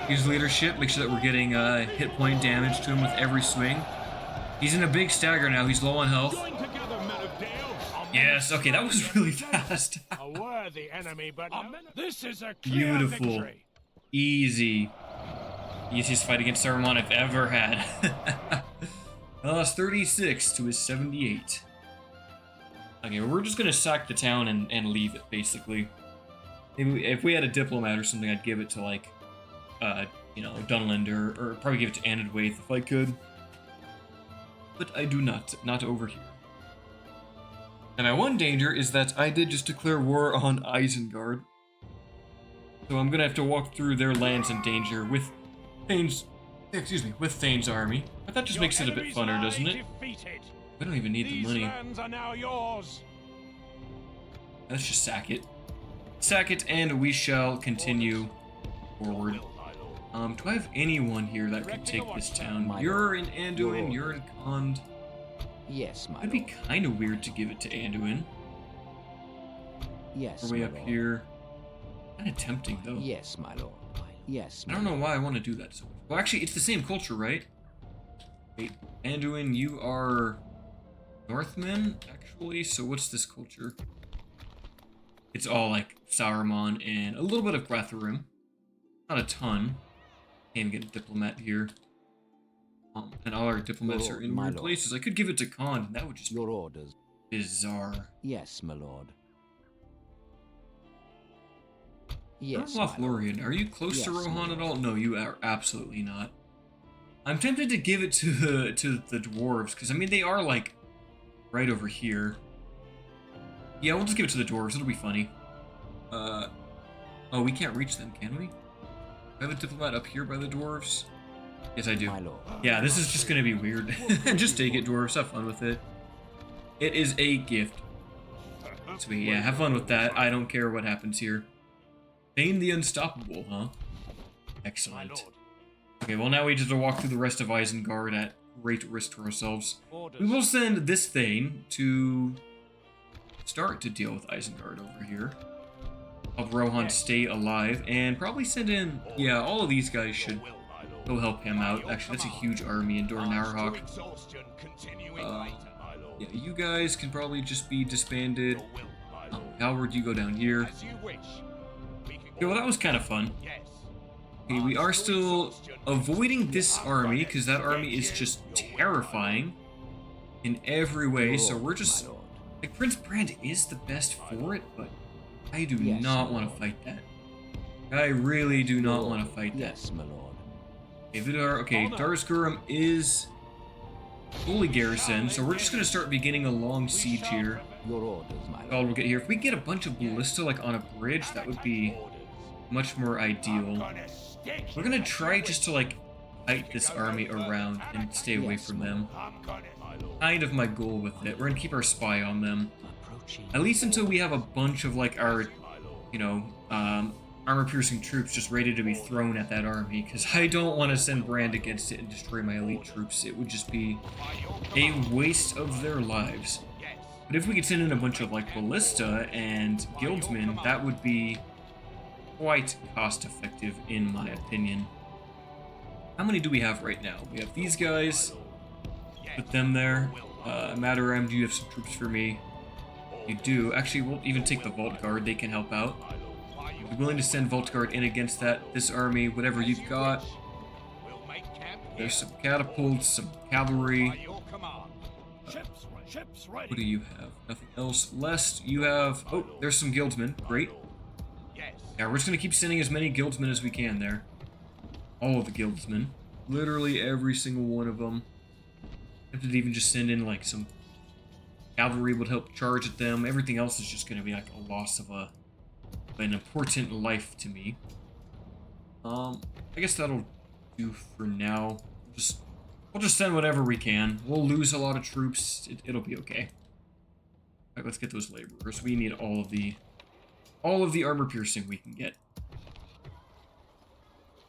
Speaker 1: Use leadership, make sure that we're getting hit point damage to him with every swing. He's in a big stagger now, he's low on health. Yes, okay, that was really fast.
Speaker 2: A worthy enemy, but this is a
Speaker 1: beautiful.
Speaker 2: victory.
Speaker 1: Easy. Easiest fight against Saruman I've ever had. I lost 36 to his 78. Okay, well, we're just gonna sack the town and leave it, basically. Maybe if we had a diplomat or something, I'd give it to, like, you know, Dunland or probably give it to Anadwaith if I could. But I do not over here. And my one danger is that I did just declare war on Isengard. So I'm gonna have to walk through their lands in danger with Thane's army. But that just makes it a bit funner, doesn't it? I don't even need the money.
Speaker 2: Are now yours.
Speaker 1: Let's just sack it. Sack it, and we shall continue forward. Do I have anyone here that could take this town? You're in Anduin, you're in Kond.
Speaker 3: Yes, my
Speaker 1: It'd be kind of weird to give it to Anduin.
Speaker 3: Yes,
Speaker 1: We're way up here. Kind of tempting, though.
Speaker 3: Yes, my lord. Yes,
Speaker 1: I don't know why I want to do that so much. Well, actually, it's the same culture, right? Wait, Anduin, you are Northmen, actually? So what's this culture? It's all, like, Saruman and a little bit of Gratharim. Not a ton. Can't get a diplomat here. And all our diplomats are in weird places. I could give it to Khan, and that would just
Speaker 3: your orders.
Speaker 1: Be bizarre.
Speaker 3: Yes, my lord. Yes,
Speaker 1: Lothlorien, are you close to Rohan at all? No, you are absolutely not. I'm tempted to give it to the dwarves, because I mean they are like right over here. Yeah, we'll just give it to the dwarves. It'll be funny. Oh, we can't reach them, can we? Do I have a diplomat up here by the dwarves? Yes, I do. Yeah, this is just gonna be weird. Just take it, dwarves. Have fun with it. It is a gift. Sweet. Yeah, have fun with that. I don't care what happens here. Thane the Unstoppable, huh? Excellent. Okay, well now we just have to walk through the rest of Isengard at great risk to ourselves. We will send this Thane to start to deal with Isengard over here. Help Rohan stay alive, and probably send in... Yeah, all of these guys should go help him out. Actually, that's a huge army in Dor Narahawk. Yeah, you guys can probably just be disbanded. Halward, you go down here. Okay, well that was kind of fun. Okay, we are still avoiding this army, because that army is just terrifying in every way, so we're just... Like, Prince Brand is the best for it, but I do not want to fight that. I really do not want to fight that.
Speaker 3: Yes, my lord.
Speaker 1: Okay, Vidar, okay, Darsgurum is fully garrisoned, so we're just going to start beginning a long siege here.
Speaker 3: Your orders, my lord.
Speaker 1: We'll get here. If we get a bunch of ballista, like, on a bridge, that would be much more ideal. We're going to try just to, like, fight this army around and stay away from them. Kind of my goal with it. We're going to keep our spy on them. At least until we have a bunch of, like, our, you know, armor-piercing troops just ready to be thrown at that army, because I don't want to send Brand against it and destroy my elite troops. It would just be a waste of their lives. But if we could send in a bunch of, like, ballista and guildsmen, that would be quite cost-effective, in my opinion. How many do we have right now? We have these guys. Put them there. Mataram, do you have some troops for me? You do. Actually, we'll even take the Vault Guard. They can help out. Be willing to send Vault Guard in against this army, whatever you've got. There's some catapults, some cavalry. What do you have? Nothing else. Lest you have... Oh, there's some guildsmen. Great. Yeah, we're just going to keep sending as many guildsmen as we can there. All of the guildsmen. Literally every single one of them. I have to even just send in like some cavalry would help charge at them. Everything else is just going to be like a loss of an important life to me. I guess that'll do for now. We'll just send whatever we can. We'll lose a lot of troops. It'll be okay. All right, let's get those laborers. We need all of the armor piercing we can get.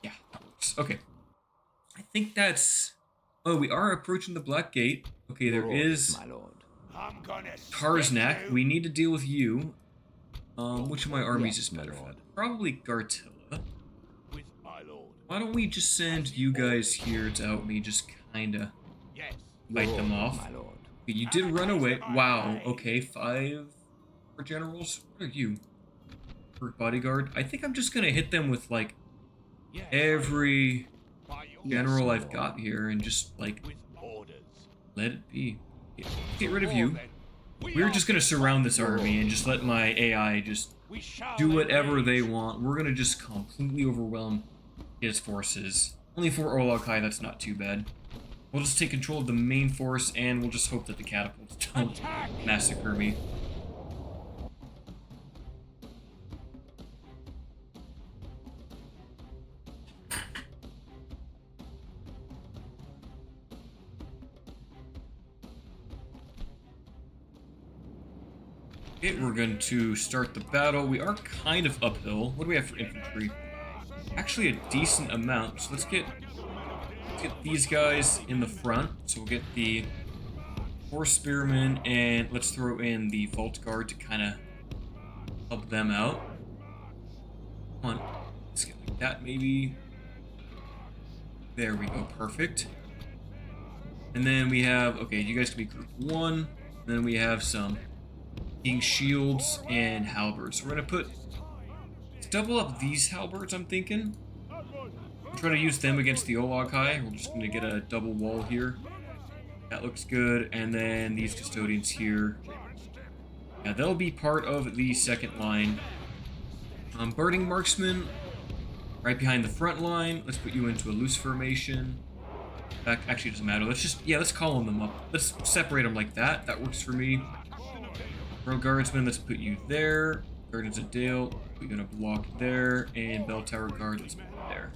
Speaker 1: Yeah, that works. Okay. I think that's... Oh, we are approaching the Black Gate. Okay, there is
Speaker 3: My lord.
Speaker 2: I'm gonna
Speaker 1: Tarznak.
Speaker 2: stick you.
Speaker 1: We need to deal with you. Which of my armies
Speaker 3: Yes,
Speaker 1: is
Speaker 3: my
Speaker 1: better
Speaker 3: lord.
Speaker 1: for? Probably Gartilla.
Speaker 2: With my lord.
Speaker 1: Why don't we just send you guys here to help me just kinda
Speaker 2: Yes.
Speaker 1: fight
Speaker 3: Your
Speaker 1: them
Speaker 3: orders,
Speaker 1: off?
Speaker 3: my lord.
Speaker 1: Okay, you did run away. Wow, okay, 5 for generals. What are you? For bodyguard? I think I'm just gonna hit them with, like,
Speaker 2: Yes.
Speaker 1: every
Speaker 2: By your
Speaker 1: general
Speaker 3: my
Speaker 1: I've
Speaker 3: lord.
Speaker 1: got here and just, like,
Speaker 2: with orders.
Speaker 1: let it be. Get rid of you.
Speaker 2: Then.
Speaker 1: We're just gonna surround this army and just let my AI just
Speaker 2: We shall
Speaker 1: do whatever they
Speaker 2: engage.
Speaker 1: want. We're gonna just completely overwhelm his forces. Only for Olokai, that's not too bad. We'll just take control of the main force, and we'll just hope that the catapults don't
Speaker 2: Attack!
Speaker 1: massacre me. Okay, we're going to start the battle. We are kind of uphill. What do we have for infantry? Actually a decent amount. So let's get these guys in the front. So we'll get the 4 spearmen, and let's throw in the vault guard to kind of help them out. Come on, let's get like that maybe. There we go, perfect. And then we have, okay, you guys can be group 1. And then we have some king shields and halberds. So we're gonna let's double up these halberds, I'm thinking. Try to use them against the Olokai. We're just gonna get a double wall here. That looks good. And then these custodians here. Yeah, they'll be part of the second line. Burning marksman, right behind the front line. Let's put you into a loose formation. That actually doesn't matter. Let's column them up. Let's separate them like that. That works for me. Royal Guardsmen, let's put you there. Guardians of Dale, we're gonna block there. And Bell Tower Guard, let's put it there.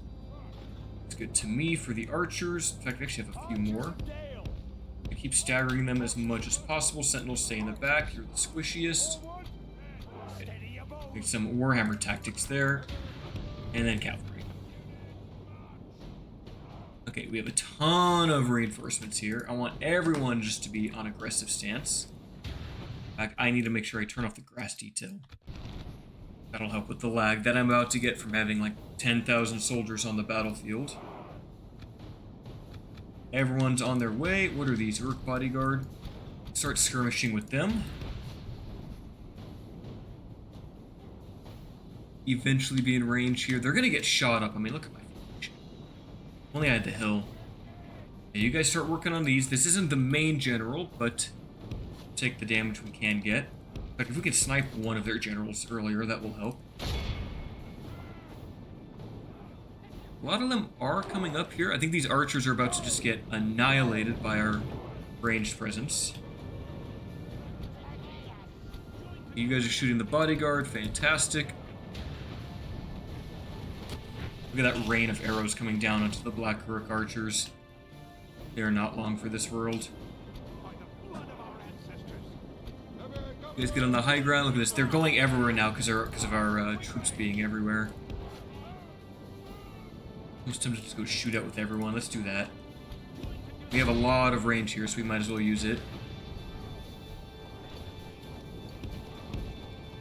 Speaker 1: It's good to me. For the archers, in fact, we actually have a few more. I keep staggering them as much as possible. Sentinels stay in the back. You're the squishiest. Make some Warhammer tactics there. And then cavalry. Okay, we have a ton of reinforcements here. I want everyone just to be on aggressive stance. In fact, I need to make sure I turn off the grass detail. That'll help with the lag that I'm about to get from having like 10,000 soldiers on the battlefield. Everyone's on their way. What are these? Uruk bodyguard. Start skirmishing with them. Eventually be in range here. They're gonna get shot up. I mean, look at my formation. Only I had the hill. Yeah, you guys start working on these. This isn't the main general, but take the damage we can get. In fact, if we can snipe one of their generals earlier, that will help. A lot of them are coming up here. I think these archers are about to just get annihilated by our ranged presence. You guys are shooting the bodyguard. Fantastic. Look at that rain of arrows coming down onto the Black Uruk archers. They are not long for this world. You guys get on the high ground. Look at this. They're going everywhere now because of our troops being everywhere. Most times just go shoot out with everyone. Let's do that. We have a lot of range here, so we might as well use it.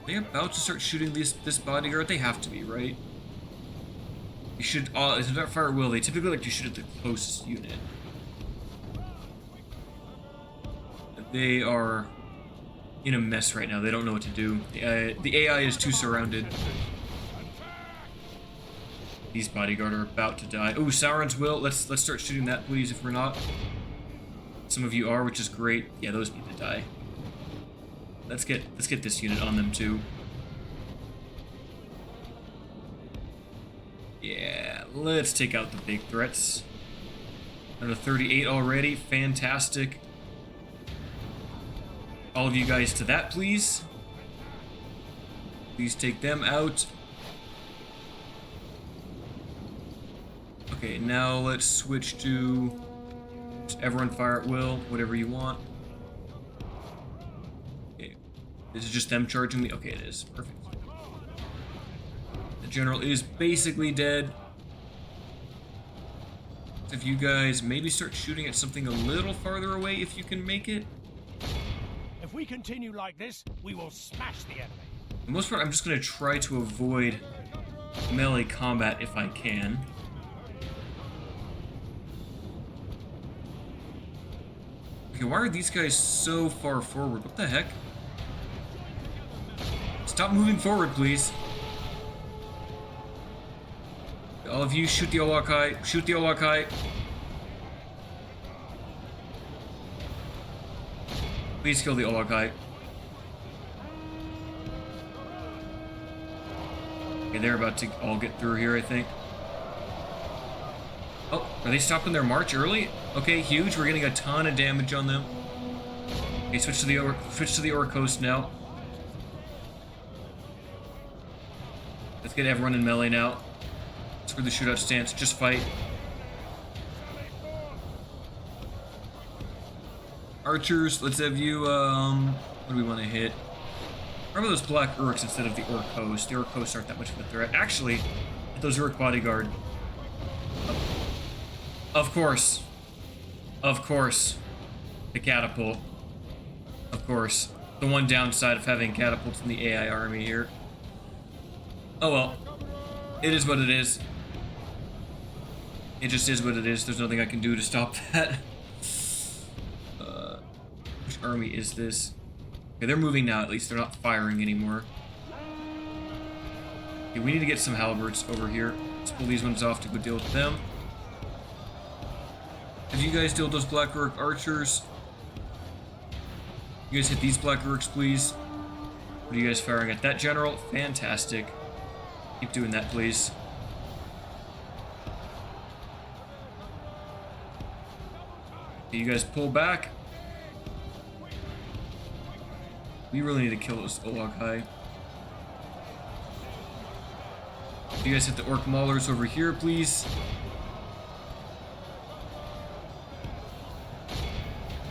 Speaker 1: Are they about to start shooting this bodyguard? They have to be, right? You should. If not fire will, they typically like to shoot at the closest unit. They are in a mess right now. They don't know what to do. The AI is too surrounded. These bodyguard are about to die. Oh, Sauron's will. Let's start shooting that, please. If we're not, some of you are, which is great. Yeah, those need to die. Let's get this unit on them too. Yeah, let's take out the big threats. Another 38 already. Fantastic. All of you guys to that, please. Please take them out. Okay, now let's switch to just everyone fire at will, whatever you want. Okay, this is just them charging me. Okay, it is perfect. The general is basically dead. If you guys maybe start shooting at something a little farther away, if you can make it.
Speaker 2: If we continue like this, we will smash the enemy.
Speaker 1: For the most part, I'm just going to try to avoid melee combat if I can. Okay, why are these guys so far forward? What the heck? Stop moving forward, please. All of you, shoot the Olakai. Shoot the Olakai. Please kill the Olakai. Okay, they're about to all get through here, I think. Oh, are they stopping their march early? Okay, huge. We're getting a ton of damage on them. Okay, switch to the Orc Coast now. Let's get everyone in melee now. Screw the shootout stance. Just fight. Archers, let's have you, what do we want to hit? How about those black Urks instead of the Orc Host? The Orc Hosts aren't that much of a threat. Actually, hit those Urk Bodyguard. Of course. Of course. The catapult. Of course. The one downside of having catapults in the AI army here. Oh well. It is what it is. It just is what it is. There's nothing I can do to stop that. Which army is this? Okay, they're moving now at least. They're not firing anymore. Okay, we need to get some halberds over here. Let's pull these ones off to go deal with them. If you guys deal with those Black Orc archers. You guys hit these Black Orcs, please. What are you guys firing at? That general? Fantastic. Keep doing that, please. Okay, you guys pull back. We really need to kill this Olakai. You guys hit the Orc Maulers over here, please.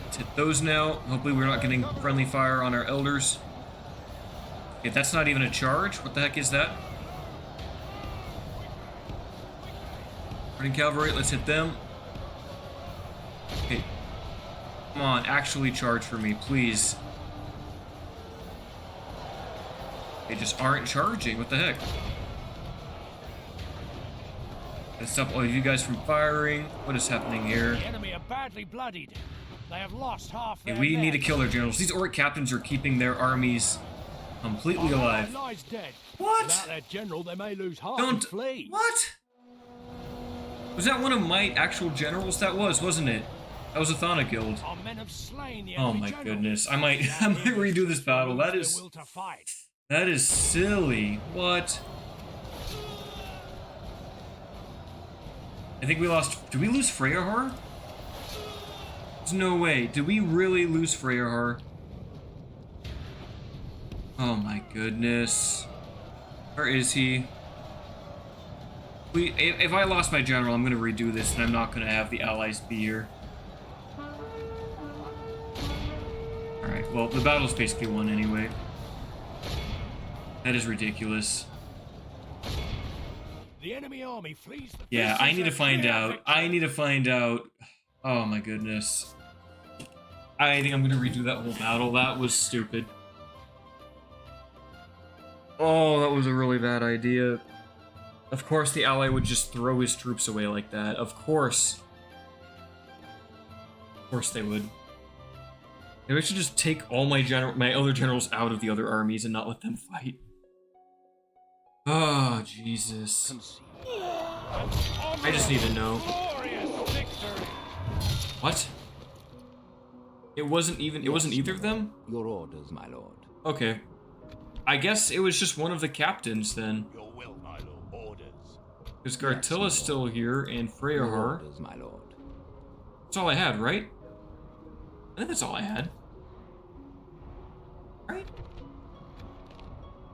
Speaker 1: Let's hit those now. Hopefully we're not getting friendly fire on our elders. Okay, that's not even a charge. What the heck is that? Running cavalry, let's hit them. Okay. Come on, actually charge for me, please. They just aren't charging. What the heck? Let's stop all of you guys from firing. What is happening here?
Speaker 2: The enemy are badly bloodied. They have lost half their
Speaker 1: We
Speaker 2: men.
Speaker 1: need to kill their generals. These Orc captains are keeping their armies completely alive.
Speaker 2: Allies dead.
Speaker 1: What?
Speaker 2: Without their general, they may lose heart
Speaker 1: Don't.
Speaker 2: and flee.
Speaker 1: What? Was that one of my actual generals? That was, wasn't it? That was a Thana guild.
Speaker 2: Our men have slain the
Speaker 1: Oh
Speaker 2: enemy
Speaker 1: my
Speaker 2: general.
Speaker 1: goodness. I might redo this battle. That
Speaker 2: Their
Speaker 1: is
Speaker 2: will to fight.
Speaker 1: silly. What? I think we lost. Did we lose Freyahar? There's no way. Did we really lose Freyahar? Oh my goodness. Where is he? If I lost my general, I'm going to redo this, and I'm not going to have the allies be here. Alright, well, the battle's basically won anyway. That is ridiculous.
Speaker 2: The enemy army flees the
Speaker 1: Yeah, I need to find out.
Speaker 2: victory.
Speaker 1: I need to find out. Oh my goodness. I think I'm going to redo that whole battle. That was stupid. Oh, that was a really bad idea. Of course the ally would just throw his troops away like that. Of course. Of course they would. Maybe I should just take all my other generals out of the other armies and not let them fight. Oh, Jesus. I just need to know.
Speaker 2: Glorious victory.
Speaker 1: What? It wasn't either of them?
Speaker 3: Your orders, my lord.
Speaker 1: Okay. I guess it was just one of the captains then.
Speaker 2: Your will, my lord. Orders.
Speaker 1: Because Gartilla's still here and
Speaker 3: Your
Speaker 1: Freyahar.
Speaker 3: orders, my lord.
Speaker 1: That's all I had, right? I think that's all I had. Right?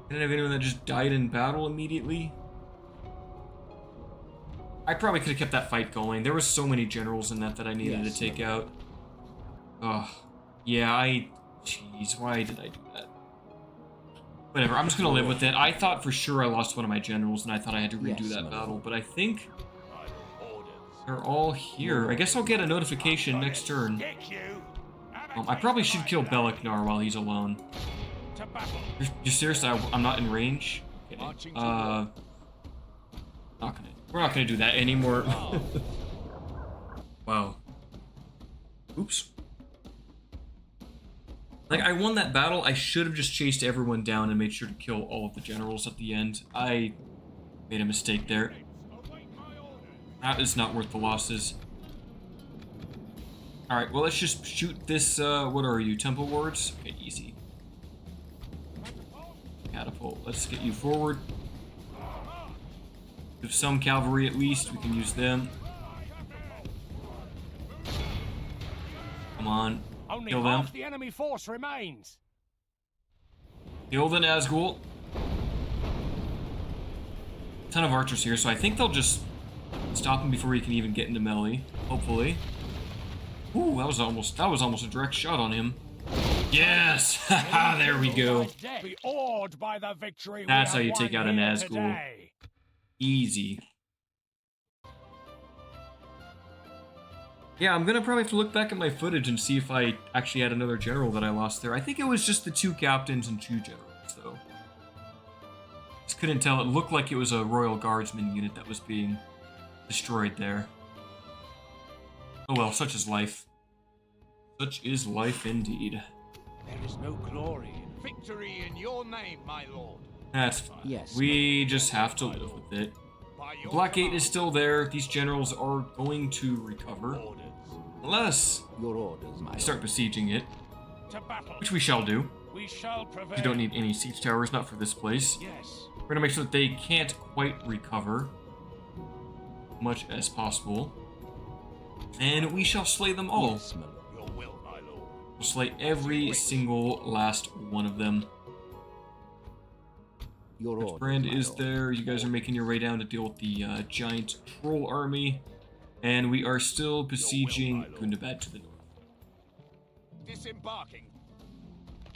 Speaker 1: I didn't have anyone that just died in battle immediately. I probably could have kept that fight going. There were so many generals in that I needed to take out. Ugh. Yeah, jeez, why did I do that? Whatever, I'm just gonna live with it. I thought for sure I lost one of my generals, and I thought I had to redo that battle, but I think they're all here. I guess I'll get a notification next turn. I probably should kill Beliknar while he's alone. You're serious? I'm not in range? Okay. We're not gonna do that anymore. Wow. Oops. Like, I won that battle. I should have just chased everyone down and made sure to kill all of the generals at the end. I made a mistake there. That is not worth the losses. Alright, well, let's just shoot this, what are you, Temple Wards? Okay, easy. Catapult. Let's get you forward. With some cavalry at least, we can use them. Come on. Kill them.
Speaker 4: The enemy force remains.
Speaker 1: Kill the Nazgul. Ton of archers here, so I think they'll just stop him before he can even get into melee. Hopefully. Ooh, that was almost a direct shot on him. Yes! Haha, there we go.
Speaker 4: Be awed by the victory.
Speaker 1: That's how you take out a Nazgul. Easy. Yeah, I'm gonna probably have to look back at my footage and see if I actually had another general that I lost there. I think it was just the 2 captains and 2 generals, though. Just couldn't tell. It looked like it was a Royal Guardsman unit that was being destroyed there. Oh well, such is life. Such is life indeed.
Speaker 4: There is no glory in
Speaker 2: Victory in your name, my lord.
Speaker 1: That's fine.
Speaker 3: Yes.
Speaker 1: We just have to live with it. The Blockade is still there. These generals are going to recover. Unless
Speaker 3: Your orders, my
Speaker 1: we start besieging it.
Speaker 4: to battle.
Speaker 1: Which we shall do.
Speaker 4: We shall prevail.
Speaker 1: You don't need any siege towers, not for this place.
Speaker 4: Yes.
Speaker 1: We're gonna make sure that they can't quite recover much as possible. And we shall slay them all.
Speaker 3: Yes, my lord.
Speaker 2: Your will, my lord.
Speaker 1: We'll slay every single last one of them.
Speaker 3: Your orders,
Speaker 1: Brand
Speaker 3: my
Speaker 1: is
Speaker 3: lord.
Speaker 1: there. You guys are making your way down to deal with the giant troll army. And we are still besieging Gundabad to the north.
Speaker 2: Disembarking.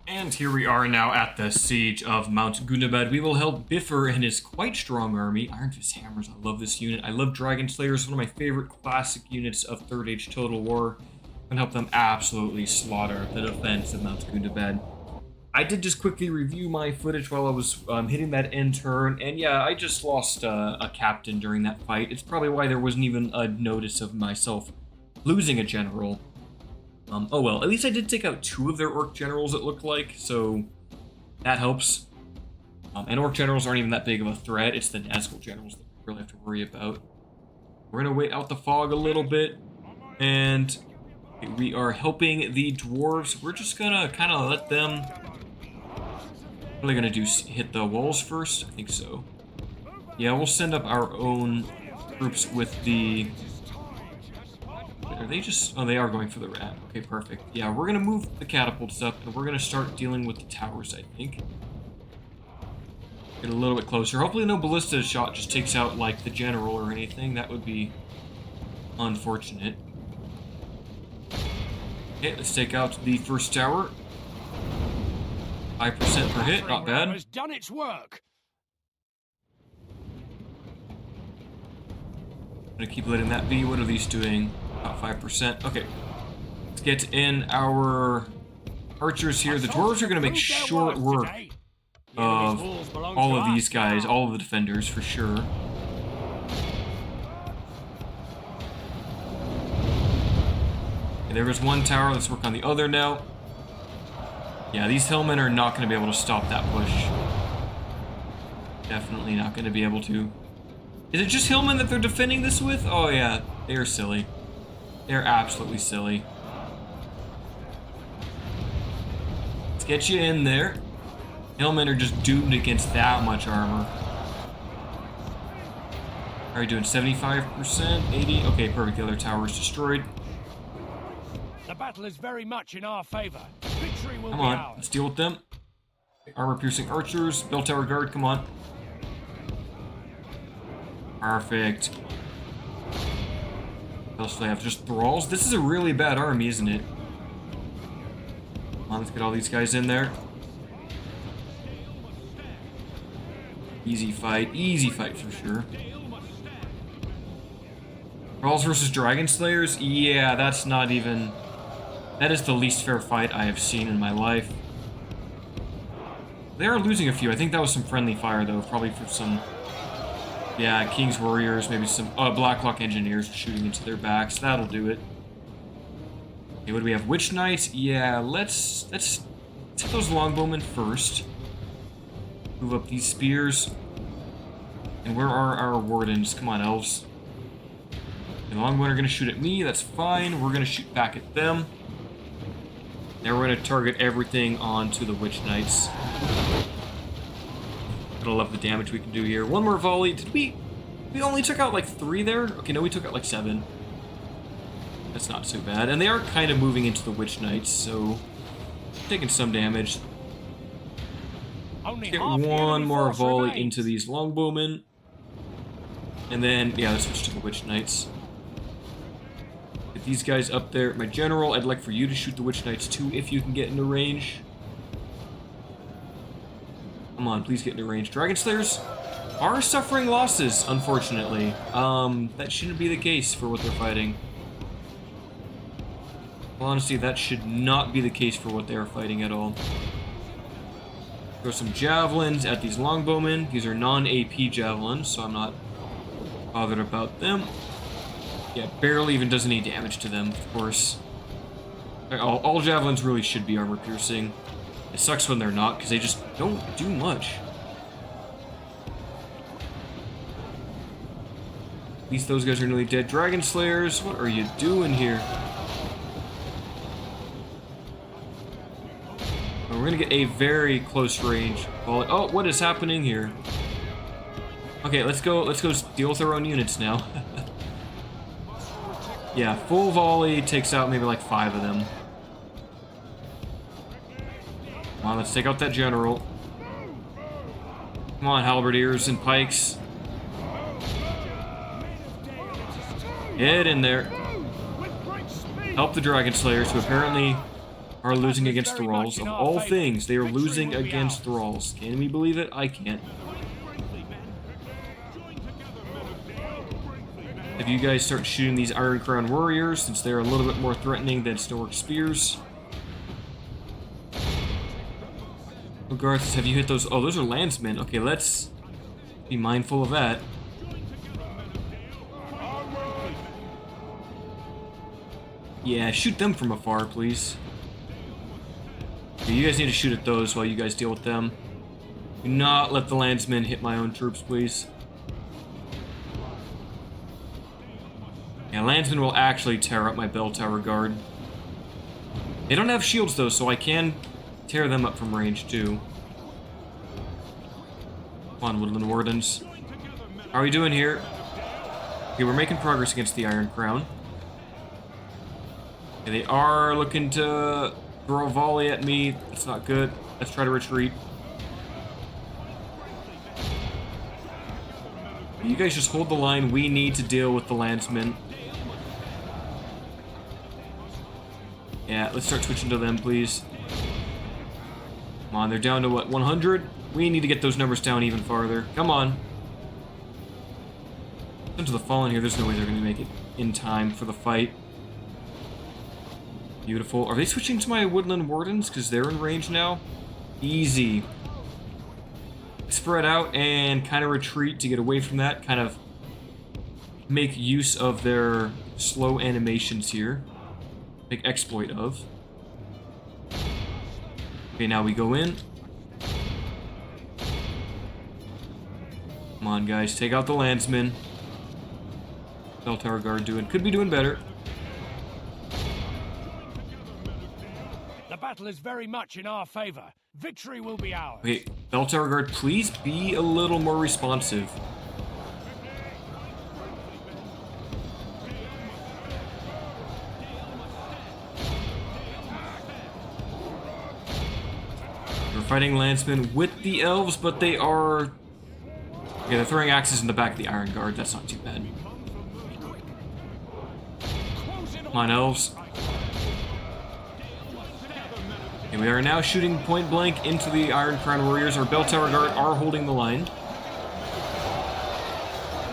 Speaker 1: And here we are now at the siege of Mount Gundabad. We will help Bifur and his quite strong army. Iron Fist Hammers, I love this unit. I love Dragon Slayers, one of my favorite classic units of 3rd Age Total War. And help them absolutely slaughter the defense of Mount Gundabad. I did just quickly review my footage while I was hitting that end turn, and yeah, I just lost a captain during that fight. It's probably why there wasn't even a notice of myself losing a general. Oh well, at least I did take out 2 of their Orc generals, it looked like, so that helps. And Orc generals aren't even that big of a threat, it's the Nazgul generals that we really have to worry about. We're gonna wait out the fog a little bit, and we are helping the dwarves. We're just gonna kind of let them... What are they gonna do? Hit the walls first? I think so. Yeah, we'll send up our own troops with the... Are they just... Oh, they are going for the rat. Okay, perfect. Yeah, we're gonna move the catapults up, and we're gonna start dealing with the towers, I think. Get a little bit closer. Hopefully no ballista shot just takes out, like, the general or anything. That would be unfortunate. Okay, let's take out the first tower. 5% per hit, not bad.
Speaker 4: Has done its work.
Speaker 1: I'm gonna keep letting that be. What are these doing? About 5%. Okay. Let's get in our archers here. The dwarves are gonna make short work of all of these guys, all of the defenders for sure. Okay, there was one tower. Let's work on the other now. Yeah, these hillmen are not going to be able to stop that push. Definitely not going to be able to. Is it just hillmen that they're defending this with? Oh yeah, they are silly. They're absolutely silly. Let's get you in there. Hillmen are just doomed against that much armor. Are you doing 75%? 80? Okay, perfect. The other tower is destroyed.
Speaker 4: The battle is very much in our favor. Victory will
Speaker 1: Come
Speaker 4: be
Speaker 1: on,
Speaker 4: ours.
Speaker 1: let's deal with them. Armor-piercing archers, bell tower guard, come on. Perfect. What else do they have? Just thralls? This is a really bad army, isn't it? Come on, let's get all these guys in there. Easy fight for sure. Thralls versus Dragon Slayers? Yeah, that's not even... That is the least fair fight I have seen in my life. They are losing a few. I think that was some friendly fire, though. Probably for some... Yeah, King's Warriors, maybe some Blacklock Engineers shooting into their backs. That'll do it. Okay, what do we have? Witch Knights? Yeah, let's take those Longbowmen first. Move up these spears. And where are our Wardens? Come on, elves. The Longbowmen are going to shoot at me. That's fine. We're going to shoot back at them. Now we're going to target everything onto the Witch Knights. I love the damage we can do here. One more volley. Did we only took out like 3 there? Okay, no, we took out like 7. That's not so bad. And they are kind of moving into the Witch Knights, so taking some damage.
Speaker 4: Only
Speaker 1: Get
Speaker 4: half the
Speaker 1: one
Speaker 4: enemy
Speaker 1: more
Speaker 4: force
Speaker 1: volley
Speaker 4: remains.
Speaker 1: into these Longbowmen. And then, yeah, let's switch to the Witch Knights. Get these guys up there. My general, I'd like for you to shoot the Witch Knights too, if you can get into range. Come on, please get into range. Dragon Slayers are suffering losses, unfortunately. That shouldn't be the case for what they're fighting. Well, honestly, that should not be the case for what they are fighting at all. Throw some javelins at these Longbowmen. These are non-AP javelins, so I'm not bothered about them. Yeah, barely even does any damage to them, of course. All javelins really should be armor-piercing. It sucks when they're not, because they just don't do much. At least those guys are nearly dead. Dragon Slayers, what are you doing here? Oh, we're gonna get a very close range. Oh, what is happening here? Okay, let's go deal with our own units now. Yeah, full volley takes out maybe like 5 of them. Come on, let's take out that general. Come on, halberdiers and pikes. Get in there. Help the Dragon Slayers, who apparently are losing against thralls. Of all things, they are losing against thralls. Can we believe it? I can't. If you guys start shooting these Iron Crown Warriors, since they're a little bit more threatening than Stoic Spears. Oh, Garth, have you hit those? Oh, those are landsmen. Okay, let's be mindful of that. Yeah, shoot them from afar, please. Okay, you guys need to shoot at those while you guys deal with them. Do not let the landsmen hit my own troops, please. Yeah, landsmen will actually tear up my bell tower guard. They don't have shields, though, so I can tear them up from range, too. Come on, Woodland Wardens. How are we doing here? Okay, we're making progress against the Iron Crown. Okay, they are looking to throw a volley at me. That's not good. Let's try to retreat. You guys just hold the line. We need to deal with the landsmen. Yeah, let's start switching to them, please. Come on, they're down to what, 100? We need to get those numbers down even farther. Come on. Into the Fallen here, there's no way they're going to make it in time for the fight. Beautiful. Are they switching to my Woodland Wardens because they're in range now? Easy. Spread out and kind of retreat to get away from that. Kind of make use of their slow animations here. Make exploit of. Okay, now we go in. Come on, guys. Take out the landsmen. Bell Tower Guard could be doing better.
Speaker 4: The battle is very much in our favor. Victory will be ours.
Speaker 1: Okay, Bell Tower Guard, please be a little more responsive. fighting lancemen with the elves, but they are... Okay, they're throwing axes in the back of the Iron Guard. That's not too bad. Come on, elves. Okay, we are now shooting point blank into the Iron Crown Warriors. Our Bell Tower Guard are holding the line.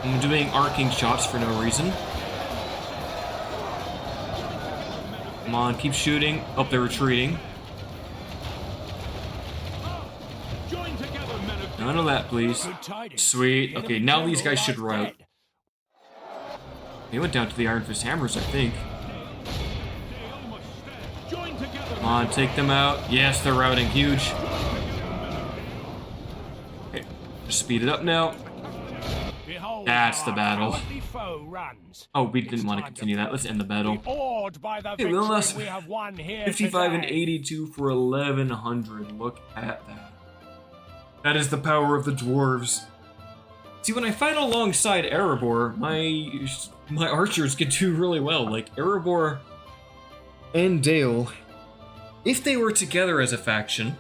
Speaker 1: I'm doing arcing shots for no reason. Come on, keep shooting. Oh, they're retreating. None of that, please. Sweet. Okay, now these guys should rout. They went down to the Iron Fist Hammers, I think. Come on, take them out. Yes, they're routing. Huge. Okay, just speed it up now. That's the battle. Oh, we didn't want to continue that. Let's end the battle. Okay, we lost 55 and 82 for 1100. Look at that. That is the power of the dwarves. See, when I fight alongside Erebor, my archers can do really well. Like, Erebor and Dale, if they were together as a faction,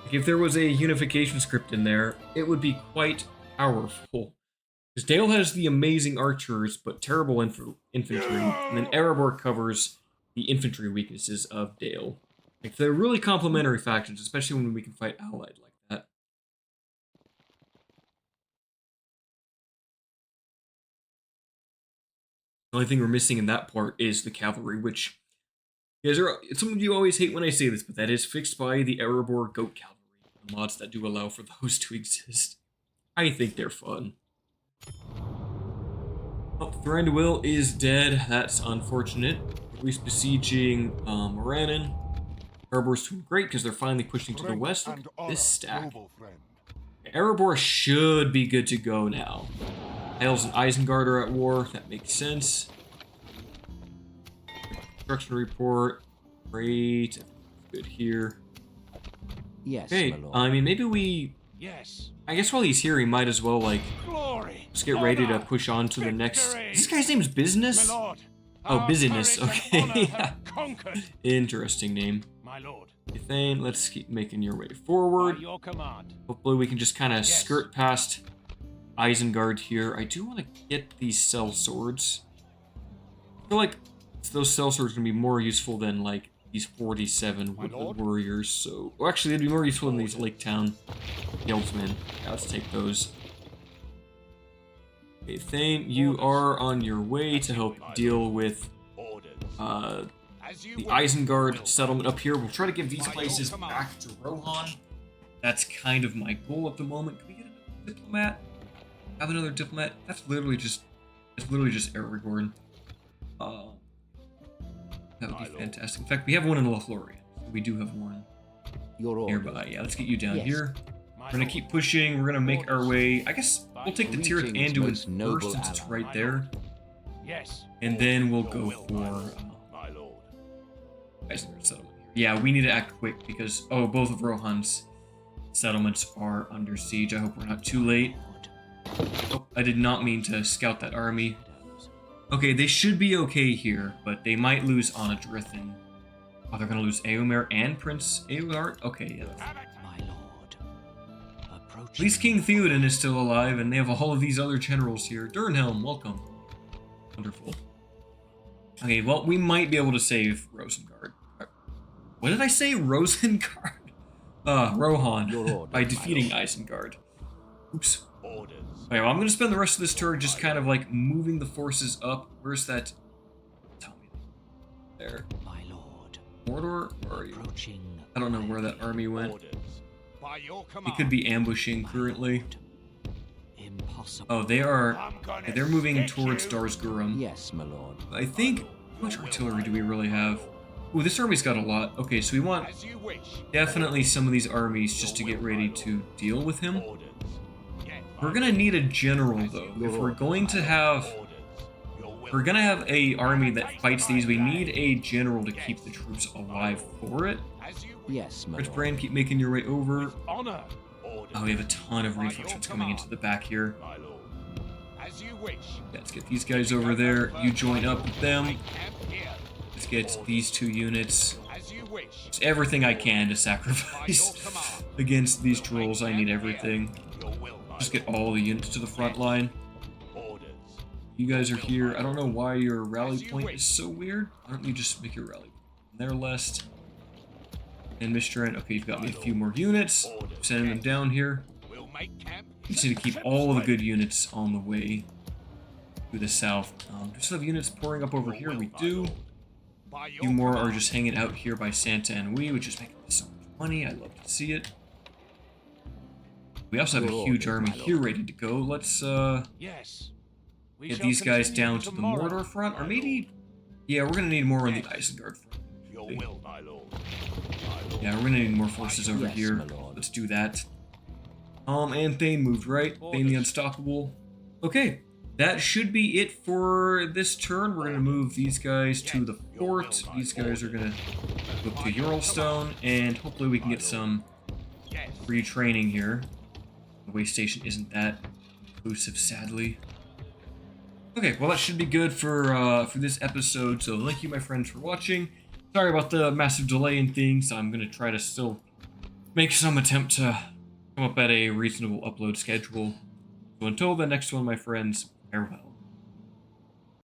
Speaker 1: like if there was a unification script in there, it would be quite powerful. Because Dale has the amazing archers, but terrible infantry, and then Erebor covers the infantry weaknesses of Dale. Like, they're really complementary factions, especially when we can fight allied like that. The only thing we're missing in that part is the cavalry, which some of you always hate when I say this, but that is fixed by the Erebor Goat Cavalry, the mods that do allow for those to exist. I think they're fun. Oh, Thranduil is dead. That's unfortunate. At least besieging Morannon. Erebor's doing great because they're finally pushing to the west. Look at this stack. Erebor should be good to go now. Elves and Isengard are at war. That makes sense. Construction report. Great. Good here.
Speaker 3: Yes,
Speaker 1: okay,
Speaker 3: my lord.
Speaker 1: I mean, maybe we...
Speaker 4: Yes.
Speaker 1: I guess while he's here, he might as well, like,
Speaker 4: Glory.
Speaker 1: just get ready to push on to the next... This guy's name's Business?
Speaker 4: My lord.
Speaker 1: Oh,
Speaker 4: Our
Speaker 1: Busyness.
Speaker 4: courage and honor
Speaker 1: Okay.
Speaker 4: have conquered.
Speaker 1: Interesting name.
Speaker 4: My lord.
Speaker 1: Thane, let's keep making your way
Speaker 4: By
Speaker 1: forward.
Speaker 4: your command.
Speaker 1: Hopefully we can just kind of
Speaker 4: Yes.
Speaker 1: skirt past Isengard here. I do want to get these cell swords. I feel like those cell swords are going to be more useful than, like, these 47 Woodland Warriors, so... Well, actually, they'd be more useful than these Lake Town Guildsmen. Yeah, let's take those. Okay, Thane, you are on your way to help deal with the Isengard settlement up here. We'll try to give these places back to Rohan. That's kind of my goal at the moment. Can we get another diplomat? Have another diplomat? That's literally just Aragorn. That would be fantastic. In fact, we have one in Lothlorien. We do have one nearby. Yeah, let's get you down here. We're gonna keep pushing. We're gonna make our way. I guess we'll take the Tirith Anduin first since it's right there.
Speaker 4: Yes.
Speaker 1: And then we'll go for Isengard settlement. Yeah, we need to act quick because both of Rohan's settlements are under siege. I hope we're not too late. Oh, I did not mean to scout that army. Okay, they should be okay here, but they might lose Onadrith and... Oh, they're gonna lose Eomer and Prince Eohart? Okay, yeah.
Speaker 3: My lord.
Speaker 1: At least King Theoden is still alive, and they have all of these other generals here. Durnhelm, welcome. Wonderful. Okay, well, we might be able to save Rosengard. What did I say? Rosengard? Rohan. By defeating Isengard. Oops. Okay, well, I'm going to spend the rest of this turn just kind of, like, moving the forces up. Where's that? Tell me. There.
Speaker 3: My lord.
Speaker 1: Mordor? Where are you? I don't know where that army went. He could be ambushing currently.
Speaker 3: Impossible.
Speaker 1: Oh, they are... Okay, they're moving towards Darsgurum.
Speaker 3: Yes, my lord.
Speaker 1: I think... How much artillery do we really have? Ooh, this army's got a lot. Okay, so we want definitely some of these armies just to get ready to deal with him. We're gonna need a general, though. If we're going to have... We're gonna have a army that fights these, we need a general to keep the troops alive for it.
Speaker 3: Yes, my
Speaker 1: Rich
Speaker 3: lord.
Speaker 1: Brand, keep making your way over.
Speaker 4: Honor.
Speaker 1: Oh, we have a ton of reinforcements coming into the back here. Let's get these guys over there. You join up with them. Let's get these two units It's everything I can to sacrifice against these trolls. I need everything. Just get all the units to the front line. You guys are here. I don't know why your rally point is so weird. Why don't you just make your rally point on their list? And Mr. Okay, you've got me a few more units. Sending them down here. You just need to keep all the good units on the way to the south. Do we still have units pouring up over here? We do. A few more are just hanging out here by Santa and which is making so much money. I love to see it. We also have a huge army here ready to go. Let's
Speaker 4: Yes.
Speaker 1: get these guys down to the Mordor front, or maybe, yeah, we're gonna need more on the Isengard front. Yeah, we're gonna need more forces over here. Let's do that. And Thane moved right. Thane the Unstoppable. Okay, that should be it for this turn. We're gonna move these guys to the fort. These guys are gonna go to Uralstone, and hopefully we can get some retraining here. The way station isn't that inclusive, sadly. Okay, well that should be good for this episode. So thank you, my friends, for watching. Sorry about the massive delay in things. I'm gonna try to still make some attempt to come up at a reasonable upload schedule. So until the next one, my friends, farewell.